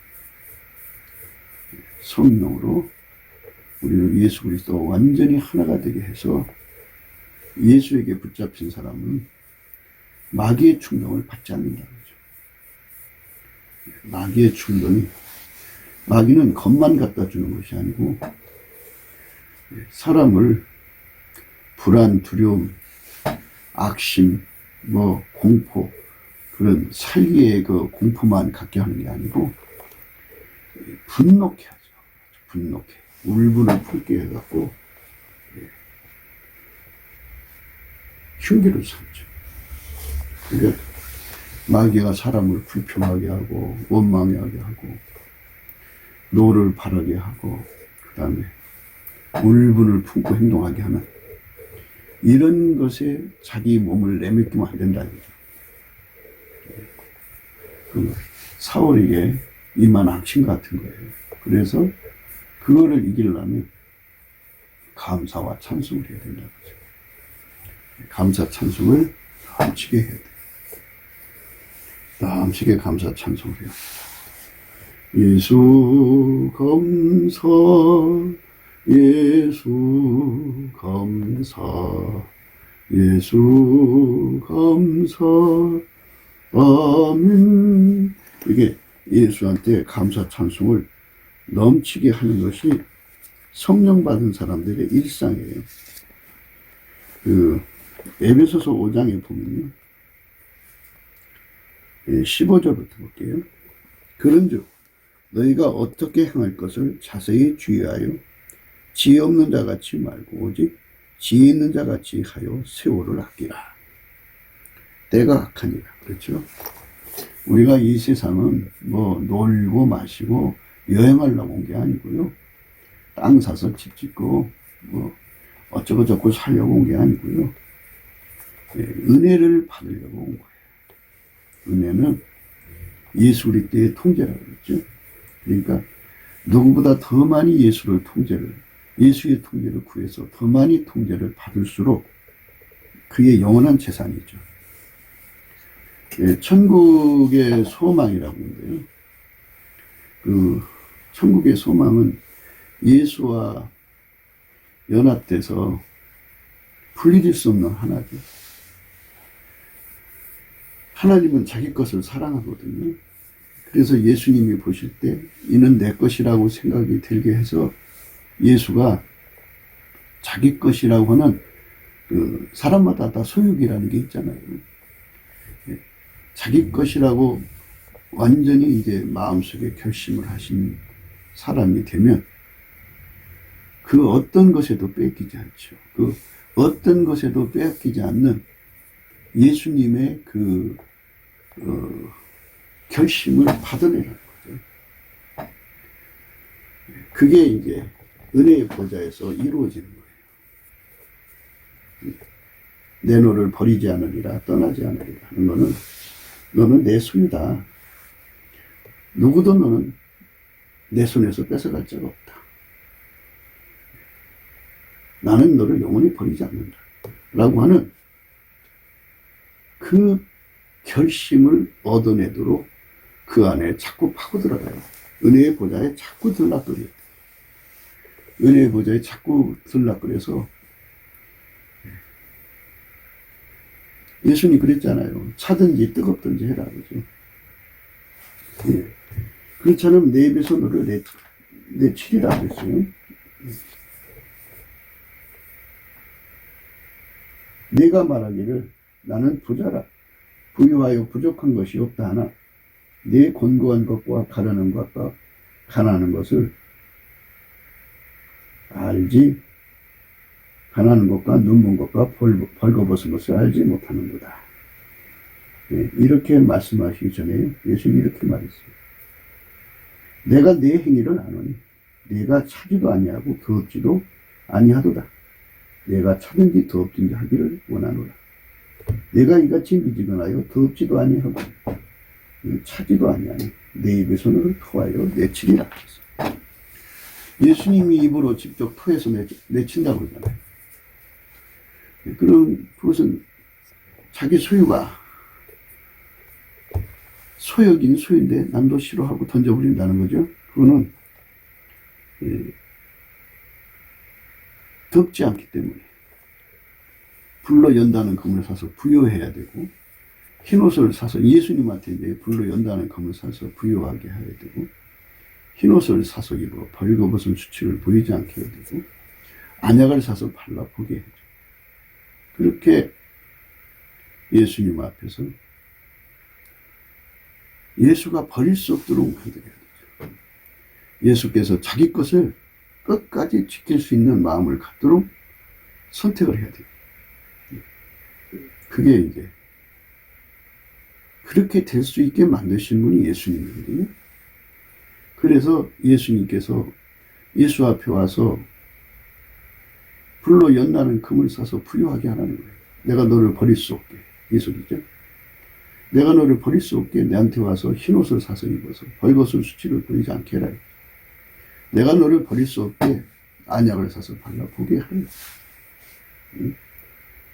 성령으로 우리는 예수 그리스도와 완전히 하나가 되게 해서 예수에게 붙잡힌 사람은 마귀의 충동을 받지 않는다는 거죠. 마귀의 충동이, 마귀는 것만 갖다 주는 것이 아니고 사람을 불안, 두려움, 악심, 공포, 그런 살기의 그 공포만 갖게 하는 게 아니고 분노케 하죠. 분노케. 울분을 품게 해갖고 흉기를 삼죠. 그러니까 마귀가 사람을 불평하게 하고 원망하게 하고 노를 바라게 하고 그 다음에 울분을 품고 행동하게 하는 이런 것에 자기 몸을 내맡기면 안 된다는 거죠. 그 사울에게 임한 악신 같은 거예요. 그래서 그거를 이기려면 감사와 찬송을 해야 된다는 거죠. 감사 찬송을 넘치게 해야 돼요. 넘치게 감사 찬송을 해요. 예수 감사, 예수 감사, 예수 감사, 아멘. 이게 예수한테 감사 찬송을 넘치게 하는 것이 성령 받은 사람들의 일상이에요. 에베소서 5장에 보면요. 15절부터 볼게요. 그런즉 너희가 어떻게 행할 것을 자세히 주의하여 지혜 없는 자같이 말고 오직 지혜 있는 자같이 하여 세월을 아끼라. 때가 악하니라. 그렇죠? 우리가 이 세상은 놀고 마시고 여행하려고 온 게 아니고요. 땅 사서 집 짓고 어쩌고저쩌고 살려고 온 게 아니고요. 은혜를 받으려고 온 거예요. 은혜는 예수 그리스도의 통제라고 그랬죠. 그러니까 누구보다 더 많이 예수의 통제를 구해서 더 많이 통제를 받을수록 그의 영원한 재산이죠. 천국의 소망이라고 하는데요. 천국의 소망은 예수와 연합돼서 분리될 수 없는 하나죠. 하나님은 자기 것을 사랑하거든요. 그래서 예수님이 보실 때 이는 내 것이라고 생각이 들게 해서 예수가 자기 것이라고 하는 사람마다 다 소유기라는 게 있잖아요. 자기 것이라고 완전히 이제 마음속에 결심을 하신 사람이 되면 그 어떤 것에도 뺏기지 않죠. 그 어떤 것에도 빼앗기지 않는 예수님의 결심을 받아내라는 거죠. 그게 이제 은혜의 보좌에서 이루어지는 거예요. 내 너를 버리지 않으리라, 떠나지 않으리라 하는 거는 너는 내 손이다. 누구도 너는 내 손에서 뺏어갈 자가 없다. 나는 너를 영원히 버리지 않는다. 라고 하는 그 결심을 얻어내도록 그 안에 자꾸 파고들어가요. 은혜의 보좌에 자꾸 들락거려요. 은혜의 보좌에 자꾸 들락거려서 예수님 그랬잖아요. 차든지 뜨겁든지 해라. 그죠? 예. 그렇지 않으면 내 입에서 너를 내치리라 그랬어요. 내가 말하기를 나는 부자라. 부유하여 부족한 것이 없다 하나 내 곤고한 것과 가련한 것과 가난한 것을 알지 가난한 것과 눈먼 것과 벌거벗은 것을 알지 못하는도다. 네, 이렇게 말씀하시기 전에 예수님이 이렇게 말했어요. 내가 내 행위를 아노니 내가 차지도 아니하고 더럽지도 아니하도다. 내가 차든지 더럽든지 하기를 원하노라. 내가 이같이 미지근하여 더럽지도 아니하고 차지도 아니하니 내 입의 손으로 토하여 내치리라. 예수님이 입으로 직접 토해서 내친다고 그러잖아요. 그럼 그것은 자기 소유가 소유긴 소유인데 남도 싫어하고 던져버린다는 거죠. 그거는 덥지 않기 때문에 불로 연다는 금을 사서 부여해야 되고 흰옷을 사서 예수님한테 이제 불로 연다는 금을 사서 부여하게 해야 되고 흰옷을 사서 입어 벌거벗은 수치를 보이지 않게 해야 되고 안약을 사서 발라보게 해야죠. 그렇게 예수님 앞에서 예수가 버릴 수 없도록 만들어야 되죠. 예수께서 자기 것을 끝까지 지킬 수 있는 마음을 갖도록 선택을 해야 돼요. 그게 이제 그렇게 될 수 있게 만드신 분이 예수님이거든요. 그래서 예수님께서 예수 앞에 와서 불로 연나는 금을 사서 부유하게 하라는 거예요. 내가 너를 버릴 수 없게. 이 소리죠. 내가 너를 버릴 수 없게 내한테 와서 흰옷을 사서 입어서 벌거벗은 수치를 보이지 않게 해라. 내가 너를 버릴 수 없게 안약을 사서 발라보게 하라.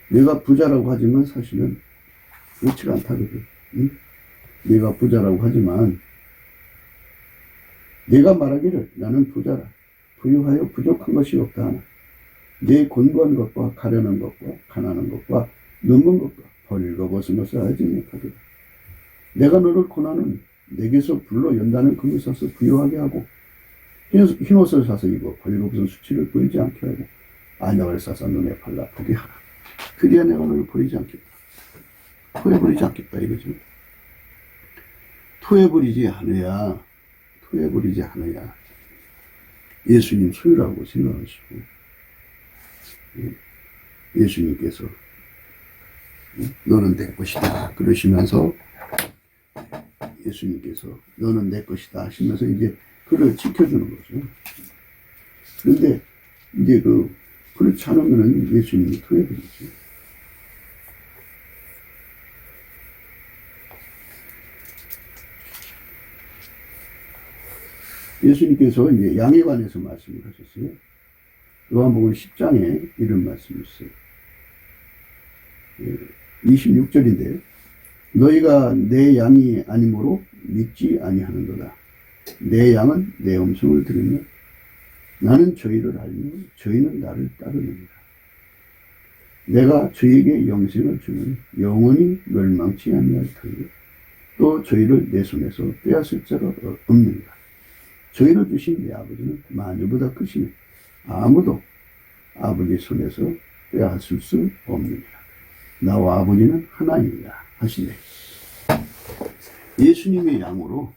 내가 부자라고 하지만 사실은 그렇지가 않다거든. 내가 부자라고 하지만 내가 말하기를 나는 부자라. 부유하여 부족한 것이 없다 하나 내 곤고한 것과 가련한 것과 가난한 것과 눈먼 것과 벌거벗은 것을 알지 못하리라. 내가 너를 고난은 내게서 불로 연다는 금을 사서 부유하게 하고 흰옷을 사서 입어 벌거벗은 수치를 보이지 않게 하고 안약을 사서 눈에 발라보게 하라. 그리야 내가 너를 버리지 않겠다. 토해버리지 않겠다 이거죠. 토해버리지 않아야 예수님 소유라고 생각하시고 예수님께서 너는 내 것이다 그러시면서 예수님께서 너는 내 것이다 하시면서 이제 그를 지켜주는 거죠. 그런데 이제 그렇지 않으면 예수님이 토해버리죠. 예수님께서 이제 양에 관해서 말씀을 하셨어요. 요한복음 10장에 이런 말씀이 있어요. 26절인데 너희가 내 양이 아니므로 믿지 아니하는도다. 내 양은 내 음성을 들으며 나는 저희를 알며 저희는 나를 따르느니라. 내가 저희에게 영생을 주면 영원히 멸망치 아니할 터이요 또 저희를 내 손에서 빼앗을 자가 없느니라. 저희를 주신 내 아버지는 만유보다 크시니 아무도 아버지 손에서 빼앗을 수 없느니라. 나와 아버지는 하나이니라 하시네. 예수님의 양으로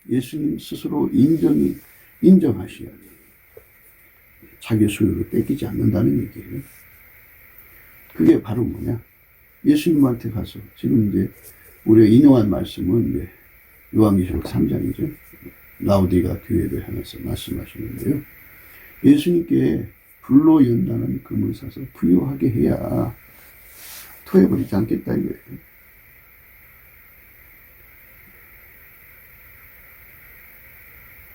예수님 스스로 인정하셔야 돼요. 자기 소유를 뺏기지 않는다는 얘기예요. 그게 바로 뭐냐? 예수님한테 가서 지금 이제 우리가 인용한 말씀은 이제 요한계시록 3장이죠. 라오디가 교회를 향해서 말씀하시는데요. 예수님께 불로 연다는 금을 사서 부유하게 해야 토해버리지 않겠다 이거예요.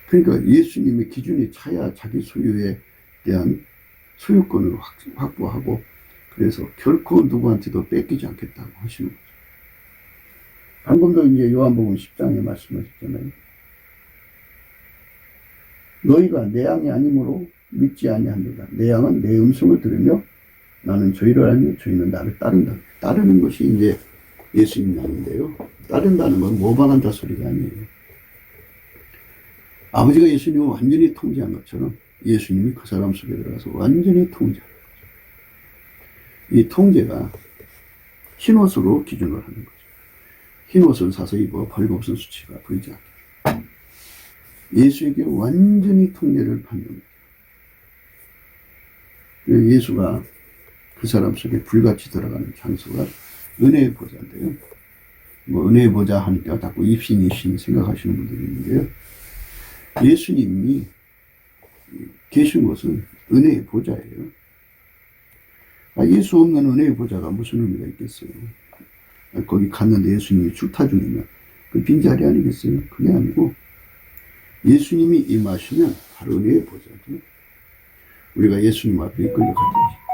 그러니까 예수님의 기준이 차야 자기 소유에 대한 소유권을 확보하고 그래서 결코 누구한테도 뺏기지 않겠다고 하시는 거죠. 방금도 이제 요한복음 10장에 말씀하셨잖아요. 너희가 내 양이 아니므로 믿지 아니하노라. 내 양은 내 음성을 들으며 나는 저희를 알며 저희는 나를 따른다. 따르는 것이 이제 예수님 양인데요. 따른다는 건 모방한다 소리가 아니에요. 아버지가 예수님을 완전히 통제한 것처럼 예수님이 그 사람 속에 들어가서 완전히 통제하는 거죠. 이 통제가 흰옷으로 기준을 하는 거죠. 흰옷을 사서 입어 벌거벗은 수치가 보이지 않게. 예수에게 완전히 통제를 받는 거죠. 예수가 그 사람 속에 불같이 들어가는 장소가 은혜의 보좌인데요. 뭐 은혜의 보좌 하니까 자꾸 입신 생각하시는 분들이 있는데요. 예수님이 계신 곳은 은혜의 보좌예요. 예수 없는 은혜의 보좌가 무슨 의미가 있겠어요? 거기 갔는데 예수님이 출타 중이면 그 빈자리 아니겠어요? 그게 아니고 예수님이 임하시면 바로 은혜의 보좌죠. 우리가 예수님 앞에 이끌려가듯이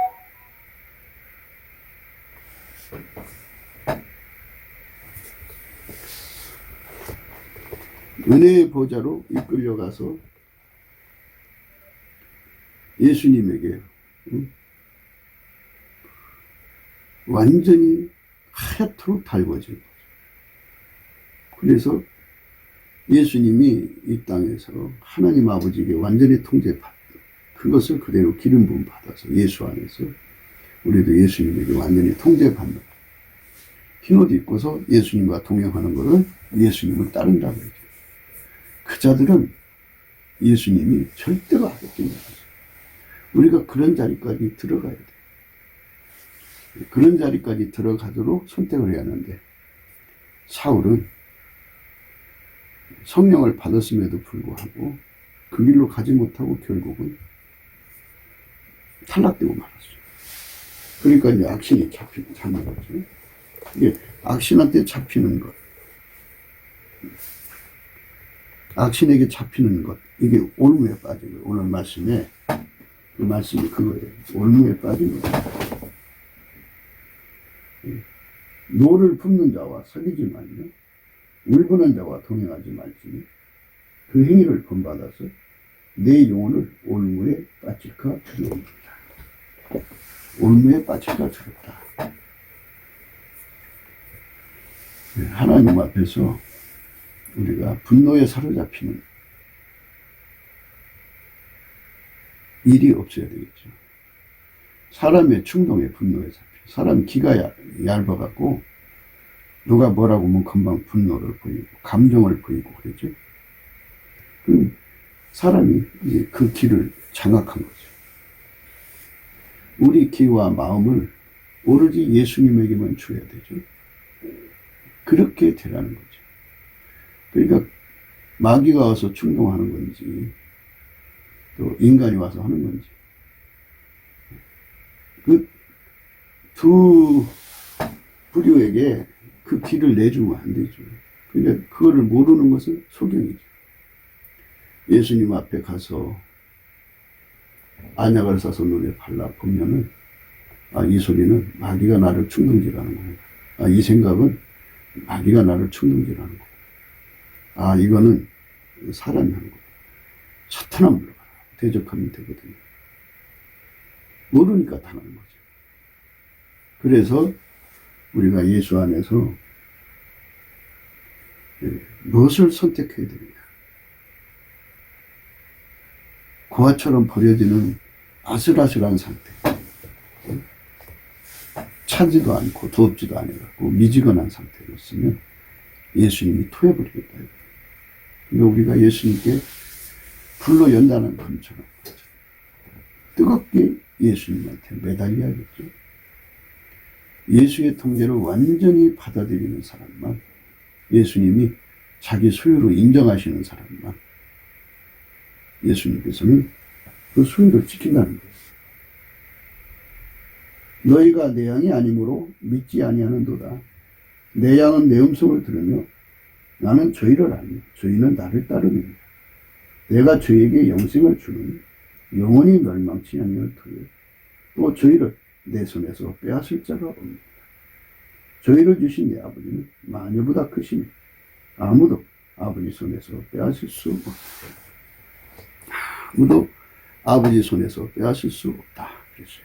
은혜의 보좌로 이끌려가서 예수님에게 완전히 하얗도록 달궈진 거죠. 그래서 예수님이 이 땅에서 하나님 아버지에게 완전히 통제받고 그것을 그대로 기름 부음 받아서 예수 안에서 우리도 예수님에게 완전히 통제받는 흰옷 입고서 예수님과 동행하는 것을 예수님을 따른다고 얘기해요. 그 자들은 예수님이 절대로 하겠지 못하죠. 우리가 그런 자리까지 들어가야 돼요. 그런 자리까지 들어가도록 선택을 해야 하는데 사울은 성령을 받았음에도 불구하고 그 길로 가지 못하고 결국은 탈락되고 말았어요. 그러니까 이제 악신이 잡는 거죠. 이게 악신한테 잡히는 것, 악신에게 잡히는 것, 이게 올무에 빠진 거예요. 오늘 말씀에 그 말씀이 그거예요. 올무에 빠진 거예요. 노를 품는 자와 사귀지 말며 울부는 자와 동행하지 말지 그 행위를 본받아서 내 영혼을 올무에 빠질까 두려움이다. 올무에 빠질까 두렵다. 하나님 앞에서 우리가 분노에 사로잡히는 일이 없어야 되겠죠. 사람의 충동에 분노에 잡혀. 사람 기가 얇아갖고 누가 뭐라고 하면 금방 분노를 보이고 감정을 보이고 그러죠. 그럼 사람이 이제 그 길을 장악한 거죠. 우리 기와 마음을 오로지 예수님에게만 줘야 되죠. 그렇게 되라는 거죠. 그러니까 마귀가 와서 충동하는 건지 또 인간이 와서 하는 건지 그 두 부류에게 그 길을 내주면 안 되죠. 그러니까 그거를 모르는 것은 소경이죠. 예수님 앞에 가서 안약을 사서 눈에 발라보면은 이 소리는 마귀가 나를 충동질하는 거구나. 이 생각은 마귀가 나를 충동질하는 거구나. 이거는 사람이 하는 거구나. 사탄아 물러가라. 대적하면 되거든요. 모르니까 당하는 거죠. 그래서 우리가 예수 안에서 무엇을 선택해야 되느냐. 고아처럼 버려지는 아슬아슬한 상태. 차지도 않고 덥지도 않아갖고 미지근한 상태로 있으면 예수님이 토해버리겠다. 그러니까 우리가 예수님께 불로 연다는 것처럼 뜨겁게 예수님한테 매달려야겠죠. 예수의 통제를 완전히 받아들이는 사람만, 예수님이 자기 소유로 인정하시는 사람만 예수님께서는 그 소유를 지킨다는 거예요. 너희가 내 양이 아니므로 믿지 아니하는도다. 내 양은 내 음성을 들으며 나는 저희를 아니 저희는 나를 따르느니라. 내가 저희에게 영생을 주는 영원히 멸망치 아니하리라. 또 저희를 내 손에서 빼앗을 자가 없습니다. 저희를 주신 내 아버지는 마녀보다 크시니 아무도 아버지 손에서 빼앗을 수 없다. 아무도 아버지 손에서 빼앗을 수 없다. 그랬어요.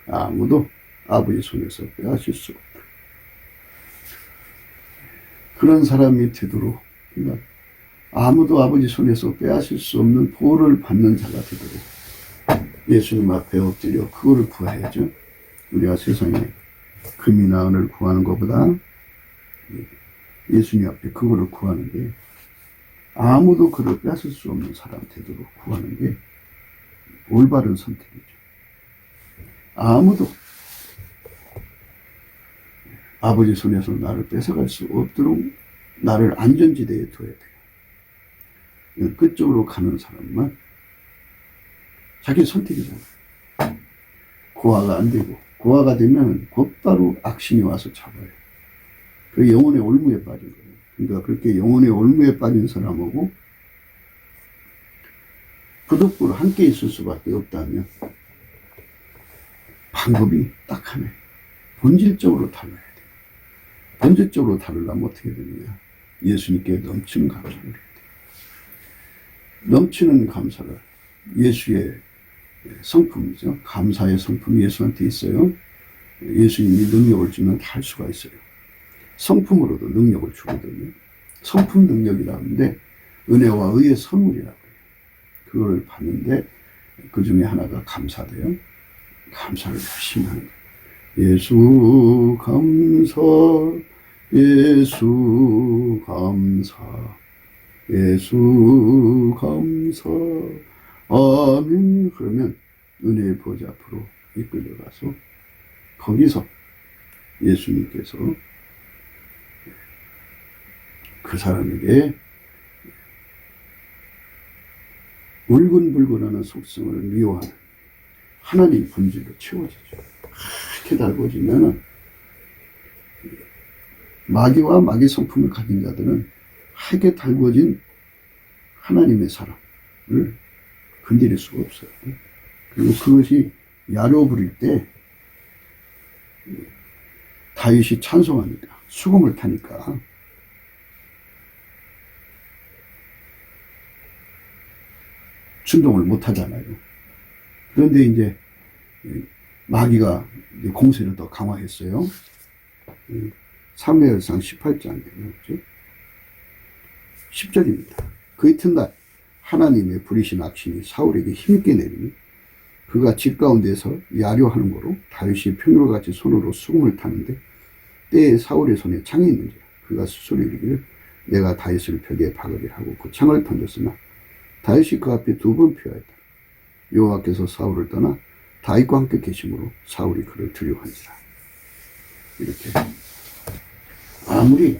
아무도 아버지 손에서 빼앗을 수 없다. 그런 사람이 되도록, 그러니까 아무도 아버지 손에서 빼앗을 수 없는 보호를 받는 자가 되도록 예수님 앞에 엎드려 그거를 구해야죠. 우리가 세상에 금이나 은을 구하는 것보다 예수님 앞에 그거를 구하는 게, 아무도 그를 뺏을 수 없는 사람 되도록 구하는 게 올바른 선택이죠. 아무도 아버지 손에서 나를 뺏어갈 수 없도록 나를 안전지대에 둬야 돼요. 끝쪽으로 가는 사람만 자기 선택이잖아요. 고아가 안 되고, 고아가 되면 곧바로 악신이 와서 잡아요. 그 영혼의 올무에 빠진 거예요. 그러니까 그렇게 영혼의 올무에 빠진 사람하고 부득불 함께 있을 수밖에 없다면 방법이 딱 하나예요. 본질적으로 달라야 돼요. 본질적으로 다르려면 어떻게 되느냐? 예수님께 넘치는 감사를 해야 돼요. 넘치는 감사를, 예수의 성품이죠. 감사의 성품이 예수한테 있어요. 예수님이 능력을 주면 다 할 수가 있어요. 성품으로도 능력을 주거든요. 성품 능력이라고 하는데 은혜와 의의 선물이라고 해요. 그걸 받는데 그 중에 하나가 감사돼요. 감사를 열심히 하는 거예요. 예수 감사, 예수 감사, 예수 감사, 아멘. 그러면 은혜의 보좌 앞으로 이끌려가서 거기서 예수님께서 그 사람에게 울근불근하는 속성을 미워하는 하나님 본질로 채워지죠. 이렇게 달궈지면은 마귀와 마귀 성품을 가진 자들은 하게 달궈진 하나님의 사람을 건드릴 수가 없어요. 그리고 그것이 야로 부릴 때 다윗이 찬송하니까, 수금을 타니까 준동을 못 하잖아요. 그런데 이제 마귀가 이제 공세를 더 강화했어요. 사무엘상 18장 10절입니다. 그 이튿날 하나님의 부리신 악신이 사울에게 힘있게 내리니 그가 집 가운데서 야려하는 거로 다윗이 평일같이 손으로 수금을 타는데 때에 사울의 손에 창이 있는지라. 그가 스스로 이르기를 내가 다윗을 벽에 박으리라 하고 그 창을 던졌으나 다윗이 그 앞에 2번 피하였다. 여호와께서 사울을 떠나 다윗과 함께 계심으로 사울이 그를 두려워한지라. 이렇게 아무리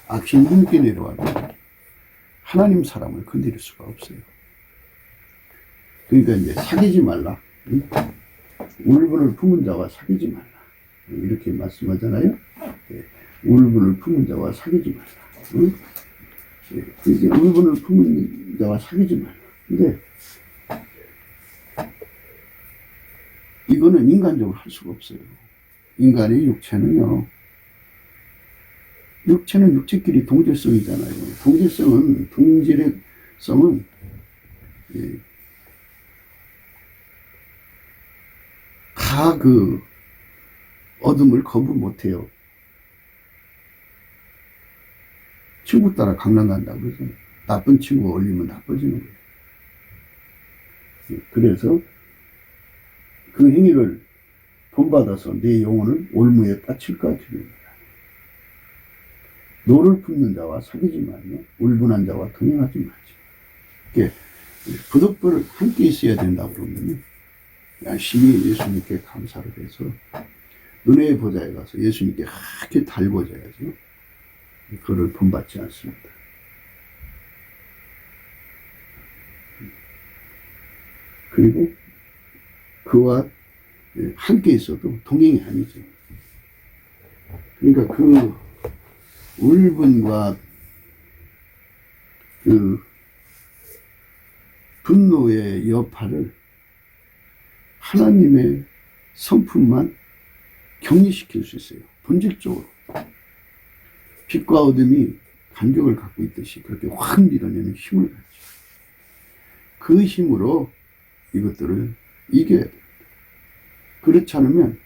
악신이 힘있게 내려와도 하나님 사람을 건드릴 수가 없어요. 그러니까 이제 사귀지 말라. 울분을 품은 자와 사귀지 말라. 이렇게 말씀하잖아요. 울분을 품은 자와 사귀지 말라. 이제 울분을 품은 자와 사귀지 말라. 근데 이거는 인간적으로 할 수가 없어요. 인간의 육체는 육체끼리 동질성이잖아요. 동질의 성은 다 그 어둠을 거부 못해요. 친구 따라 강남 간다고 그래서 나쁜 친구 어울리면 나빠지는 거예요. 그래서 그 행위를 본받아서 내 영혼을 올무에 빠칠까 기도합니다. 노를 품는 자와 사귀지 말며 울분한 자와 동행하지 말지. 이렇게 부득불 함께 있어야 된다고 그러면 열심히 예수님께 감사를 해서 은혜의 보좌에 가서 예수님께 이렇게 달궈져야죠. 그를 본받지 않습니다. 그리고 그와 함께 있어도 동행이 아니죠. 그러니까 그 울분과 그 분노의 여파를 하나님의 성품만 격리시킬 수 있어요. 본질적으로. 빛과 어둠이 간격을 갖고 있듯이 그렇게 확 밀어내는 힘을 갖죠. 그 힘으로 이것들을 이겨야 됩니다. 그렇지 않으면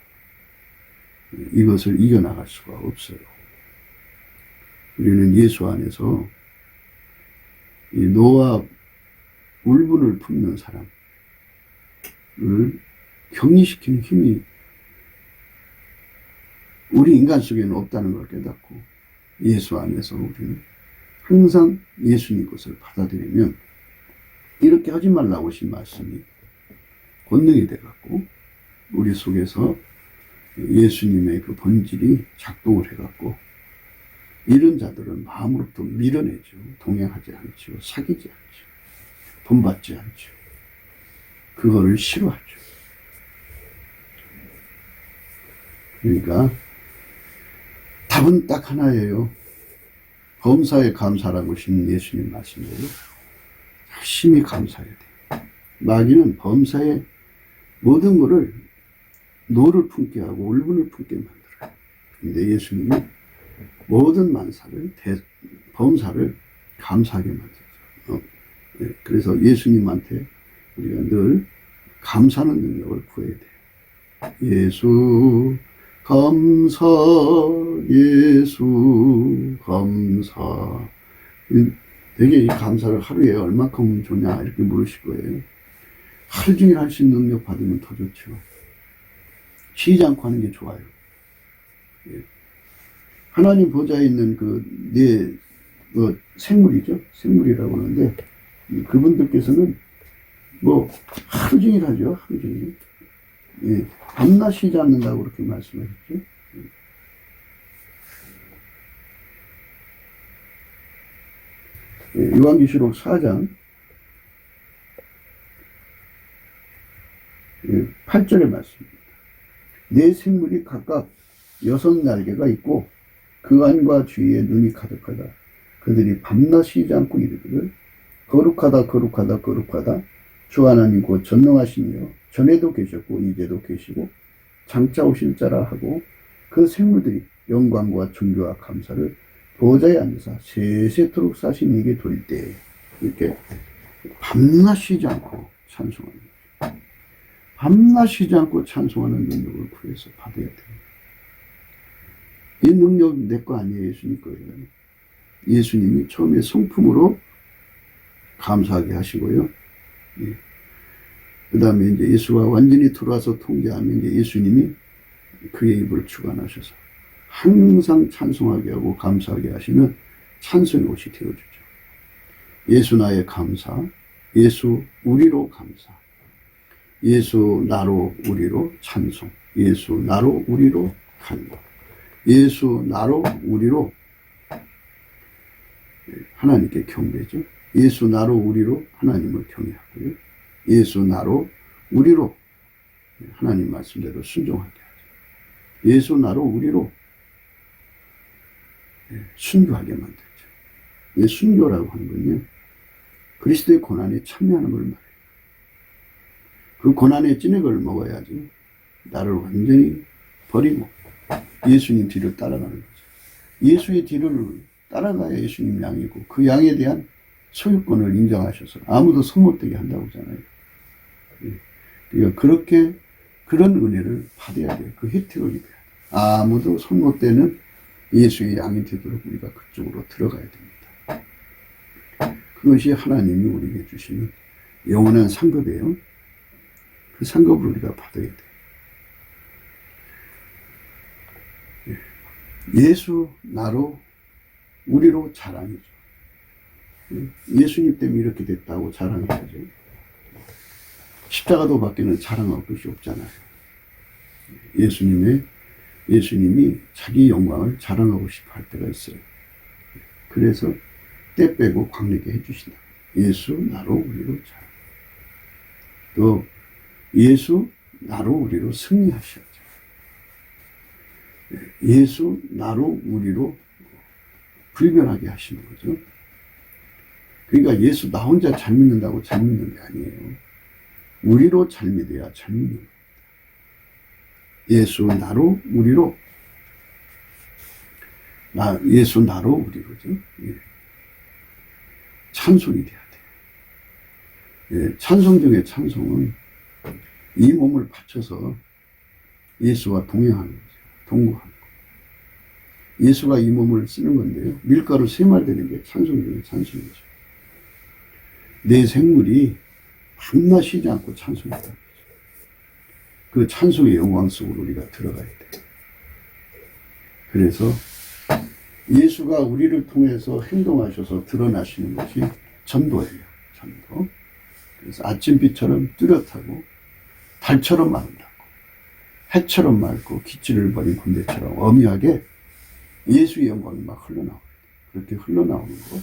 이것을 이겨나갈 수가 없어요. 우리는 예수 안에서 이 노와 울분을 품는 사람을 격리시키는 힘이 우리 인간 속에는 없다는 걸 깨닫고 예수 안에서 우리는 항상 예수님 것을 받아들이면 이렇게 하지 말라고 하신 말씀이 권능이 돼갖고 우리 속에서 예수님의 그 본질이 작동을 해갖고 이런 자들은 마음으로부터 밀어내죠. 동행하지 않죠. 사귀지 않죠. 본받지 않죠. 그거를 싫어하죠. 그러니까 답은 딱 하나예요. 범사에 감사라고 하시는 예수님 말씀대로 열심히 감사해야 돼요. 마귀는 범사에 모든 것을 노를 품게 하고 울분을 품게 만들어요. 근데 예수님이 모든 범사를 감사하게 만들죠. 그래서 예수님한테 우리가 늘 감사하는 능력을 구해야 돼요. 예수 감사, 예수 감사. 되게 이 감사를 하루에 얼마큼 하면 좋냐 이렇게 물으실 거예요. 하루 종일 할 수 있는 능력 받으면 더 좋죠. 쉬지 않고 하는 게 좋아요. 하나님 보좌에 있는 생물이죠. 생물이라고 하는데 그분들께서는 하루 종일 하죠. 하루 종일. 밤낮 쉬지 않는다고 그렇게 말씀하셨죠. 요한계시록 4장 8절의 말씀입니다. 네 생물이 각각 6날개가 있고 그 안과 주위에 눈이 가득하다. 그들이 밤낮 쉬지 않고 이르기를 거룩하다 거룩하다 거룩하다 주 하나님 곧 전능하시며 전에도 계셨고 이제도 계시고 장차 오실 자라 하고 그 생물들이 영광과 존귀와 감사를 보좌에 앉아서 세세토록 사신 이에게 돌릴 때 이렇게 밤낮 쉬지 않고 찬송하는 거죠. 밤낮 쉬지 않고 찬송하는 능력을 구해서 받아야 됩니다. 이 능력 내 거 아니에요. 예수님 거예요. 예수님이 처음에 성품으로 감사하게 하시고요. 그 다음에 이제 예수가 완전히 들어와서 통제하면 이제 예수님이 그의 입을 주관하셔서 항상 찬송하게 하고 감사하게 하시는 찬송의 옷이 되어주죠. 예수 나의 감사, 예수 우리로 감사, 예수 나로 우리로 찬송, 예수 나로 우리로 간구, 예수 나로 우리로 하나님께 경배죠. 예수 나로 우리로 하나님을 경외하고요. 예수 나로 우리로 하나님 말씀대로 순종하게 하죠. 예수 나로 우리로 순교하게 만들죠. 이 순교라고 하는 건요, 그리스도의 고난에 참여하는 걸 말해요. 그 고난의 찐액을 먹어야지 나를 완전히 버리고 예수님 뒤를 따라가는 거죠. 예수의 뒤를 따라가야 예수님 양이고 그 양에 대한 소유권을 인정하셔서 아무도 손 못대게 한다고 하잖아요. 그러니까 그런 은혜를 받아야 돼요. 그 혜택을 입어야 돼요. 아무도 손 못대는 예수의 양이 되도록 우리가 그쪽으로 들어가야 됩니다. 그것이 하나님이 우리에게 주시는 영원한 상급이에요. 그 상급을 우리가 받아야 돼요. 예수 나로 우리로 자랑이죠. 예수님 때문에 이렇게 됐다고 자랑해야죠. 십자가도 밖에는 자랑할 것이 없잖아요. 예수님이 자기 영광을 자랑하고 싶어 할 때가 있어요. 그래서 때 빼고 광내게 해주신다. 예수 나로 우리로 자랑. 또 예수 나로 우리로 승리하셔야죠. 예수 나로 우리로 불변하게 하시는 거죠. 그러니까 예수 나 혼자 잘 믿는다고 잘 믿는 게 아니에요. 우리로 잘 믿어야 잘 믿는 거예요. 예수 나로 우리로 예수 나로 우리로죠. 찬송이 돼야 돼요. 찬송 중에 찬송은 이 몸을 바쳐서 예수와 동행하는 거죠. 동거하는 거. 예수가 이 몸을 쓰는 건데요. 밀가루 3말 되는 게 찬송 중에 찬송이죠. 내 생물이 밤낮 쉬지 않고 찬송했다. 그 찬송의 영광 속으로 우리가 들어가야 돼. 그래서 예수가 우리를 통해서 행동하셔서 드러나시는 것이 전도예요. 전도. 그래서 아침빛처럼 뚜렷하고 달처럼 아름답고 해처럼 맑고 기치를 버린 군대처럼 엄히하게 예수의 영광이 막 흘러나옵니다. 그렇게 흘러나오는 것.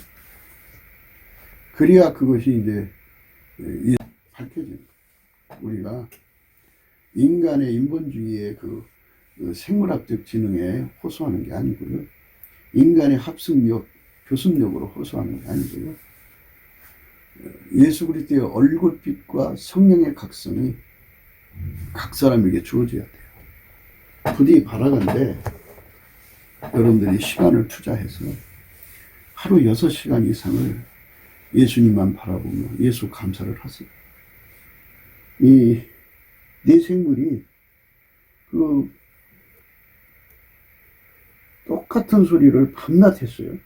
그래야 그것이 이제 밝혀지는 거예요. 우리가 인간의 인본주의의 그 생물학적 지능에 호소하는 게 아니고요. 인간의 합승력, 교습력으로 호소하는 게 아니고요. 예수 그리스도의 얼굴빛과 성령의 각성이 각 사람에게 주어져야 돼요. 부디 바라건대 여러분들이 시간을 투자해서 하루 6시간 이상을 예수님만 바라보며 예수 감사를 하세요. 내 생물이 똑같은 소리를 밤낮 했어요.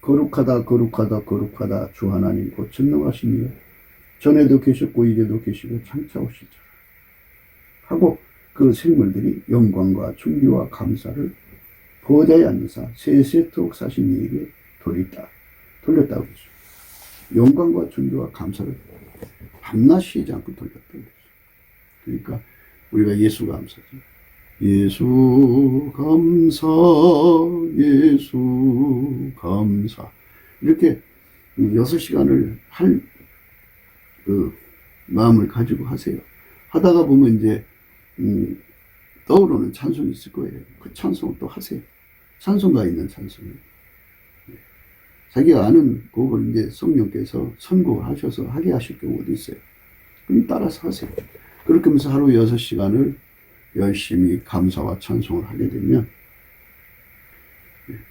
거룩하다 거룩하다 거룩하다 주 하나님 곧 전능하시니요 전에도 계셨고 이제도 계시고 장차 오실 줄 하고 그 생물들이 영광과 존귀와 감사를 보좌에 앉으사 세세토록 사신 이에게 돌렸다고 했어요. 영광과 존귀와 감사를 밤낮 쉬지 않고 돌렸다고 했어요. 그러니까 우리가 예수 감사죠. 예수 감사 예수 감사 이렇게 6시간을 할 마음을 가지고 하세요. 하다가 보면 이제 떠오르는 찬송이 있을 거예요. 그 찬송을 또 하세요. 찬송가 있는 찬송이에요. 자기가 아는 곡을 이제 성령께서 선곡을 하셔서 하게 하실 경우도 있어요. 그럼 따라서 하세요. 그렇게 하면서 하루 6시간을 열심히 감사와 찬송을 하게 되면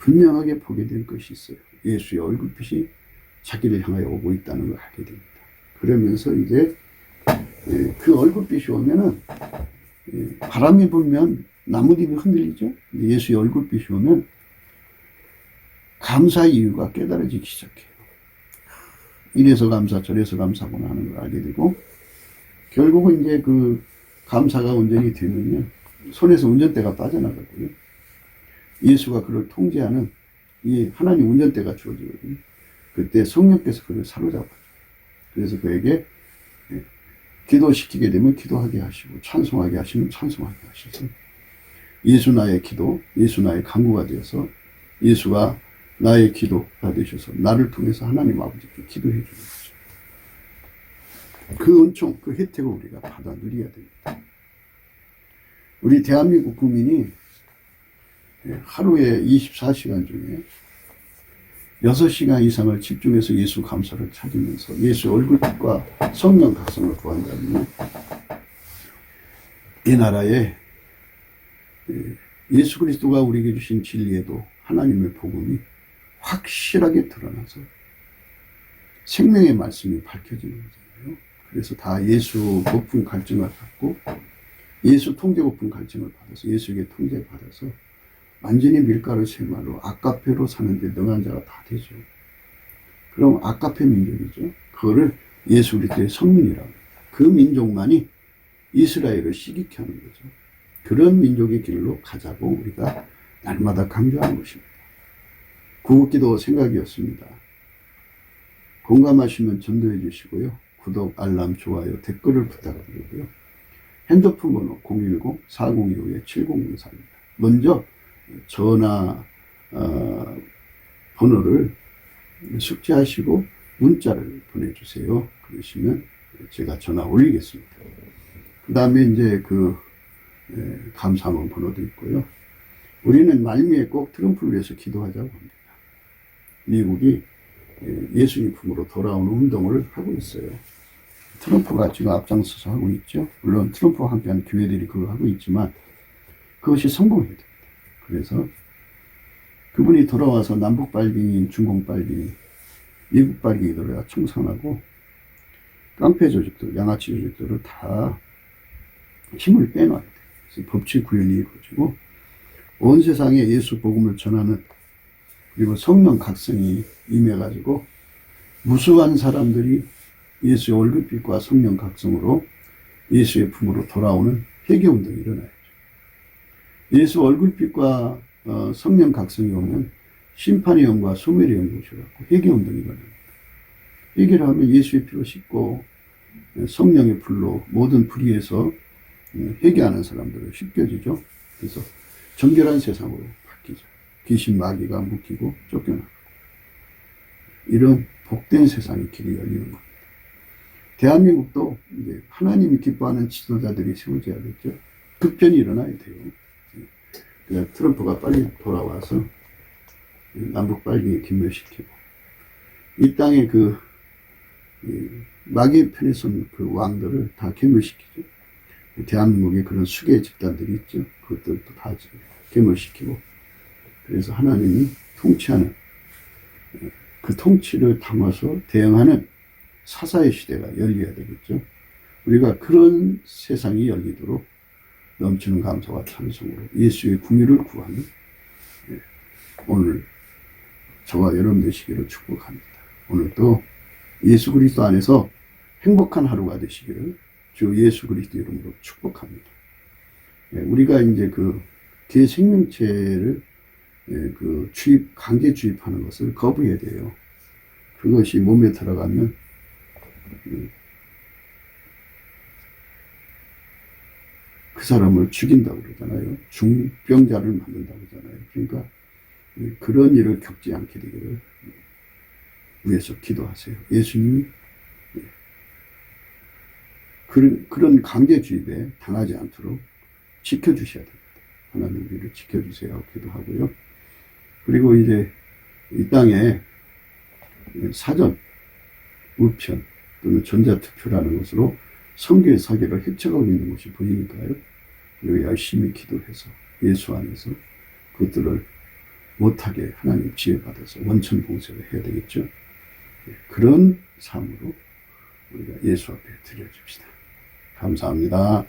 분명하게 보게 될 것이 있어요. 예수의 얼굴빛이 자기를 향하여 오고 있다는 걸 알게 됩니다. 그러면서 이제 그 얼굴빛이 오면은 바람이 불면 나뭇잎이 흔들리죠. 예수의 얼굴빛이 오면 감사의 이유가 깨달아지기 시작해요. 이래서 감사 저래서 감사구나 하는 걸 알게 되고 결국은 이제 그 감사가 온전히 되면요 손에서 운전대가 빠져나가고요 예수가 그를 통제하는 이 하나님 운전대가 주어지거든요. 그때 성령께서 그를 사로잡아요. 그래서 그에게 기도시키게 되면 기도하게 하시고 찬송하게 하시면 찬송하게 하셔서 예수 나의 기도, 예수 나의 간구가 되어서 예수가 나의 기도가 되셔서 나를 통해서 하나님 아버지께 기도해 주는 거죠. 그 은총, 그 혜택을 우리가 받아 누려야 됩니다. 우리 대한민국 국민이 하루에 24시간 중에 6시간 이상을 집중해서 예수 감사를 찾으면서 예수 얼굴빛과 성령 각성을 구한다면 이 나라에 예수 그리스도가 우리에게 주신 진리에도 하나님의 복음이 확실하게 드러나서 생명의 말씀이 밝혀지는 거잖아요. 그래서 다 예수 높은 갈증을 받고 예수 통제 높은 갈증을 받아서 예수에게 통제를 받아서 완전히 밀가루 생활로 아카페로 사는데 능한 자가 다 되죠. 그럼 아카페 민족이죠. 그거를 예수 그리스도의 성민이라고 합니다. 그 민족만이 이스라엘을 시기케 하는 거죠. 그런 민족의 길로 가자고 우리가 날마다 강조하는 것입니다. 구국기도 생각이었습니다. 공감하시면 전도해 주시고요. 구독, 알람, 좋아요, 댓글을 부탁드리고요. 핸드폰 번호 010-4025-7004입니다. 먼저 전화 번호를 숙지하시고 문자를 보내주세요. 그러시면 제가 전화 올리겠습니다. 그 다음에 이제 감사원 번호도 있고요. 우리는 말미에 꼭 트럼프를 위해서 기도하자고 합니다. 미국이 예수님 품으로 돌아오는 운동을 하고 있어요. 트럼프가 지금 앞장서서 하고 있죠. 물론 트럼프와 함께하는 교회들이 그걸 하고 있지만 그것이 성공해야 됩니다. 그래서 그분이 돌아와서 남북 빨갱이, 중공 빨갱이, 미국 빨갱이들을 청산하고 깡패 조직들, 양아치 조직들을 다 힘을 빼놔야 돼요. 그래서 법치 구현이 이루어지고 온 세상에 예수 복음을 전하는 그리고 성령 각성이 임해가지고 무수한 사람들이 예수의 얼굴빛과 성령 각성으로 예수의 품으로 돌아오는 회개운동이 일어나야죠. 예수 얼굴빛과 성령 각성이 오면 심판의 영과 소멸의 영이 오셔갖고 회개운동이 일어납니다. 회개를 하면 예수의 피로 씻고 성령의 불로 모든 불의에서 회개하는 사람들은 씻겨지죠. 그래서 정결한 세상으로 바뀌죠. 귀신 마귀가 묶이고 쫓겨나고 이런 복된 세상의 길이 열리는 겁니다. 대한민국도 이제 하나님이 기뻐하는 지도자들이 세워져야겠죠. 급변이 일어나야 돼요. 그래서 트럼프가 빨리 돌아와서 남북 빨갱이 김멸시키고 이 땅에 그 마귀의 편에 선 그 왕들을 다 괴멸시키죠. 대한민국에 그런 수괴 집단들이 있죠. 그것들도 다 괴멸시키고 그래서 하나님이 통치하는 그 통치를 담아서 대응하는 사사의 시대가 열려야 되겠죠. 우리가 그런 세상이 열리도록 넘치는 감사와 찬송으로 예수의 궁유를 구하는 오늘 저와 여러분 되시기를 축복합니다. 오늘도 예수 그리스도 안에서 행복한 하루가 되시기를 주 예수 그리스도 이름으로 축복합니다. 우리가 이제 그 개 생명체를 강제 주입하는 것을 거부해야 돼요. 그것이 몸에 들어가면 그 사람을 죽인다고 그러잖아요. 중병자를 만든다고 그러잖아요. 그러니까 그런 일을 겪지 않게 되기를 위해서 기도하세요. 예수님이 그런 강제 주입에 당하지 않도록 지켜주셔야 됩니다. 하나님 우리를 지켜주세요 하고 기도하고요. 그리고 이제 이 땅에 사전, 우편 또는 전자투표라는 것으로 선교의 사기를 헤쳐가고 있는 것이 보이니까요. 우리가 열심히 기도해서 예수 안에서 그것들을 못하게 하나님 지혜받아서 원천 봉쇄를 해야 되겠죠. 그런 삶으로 우리가 예수 앞에 드려줍시다. 감사합니다.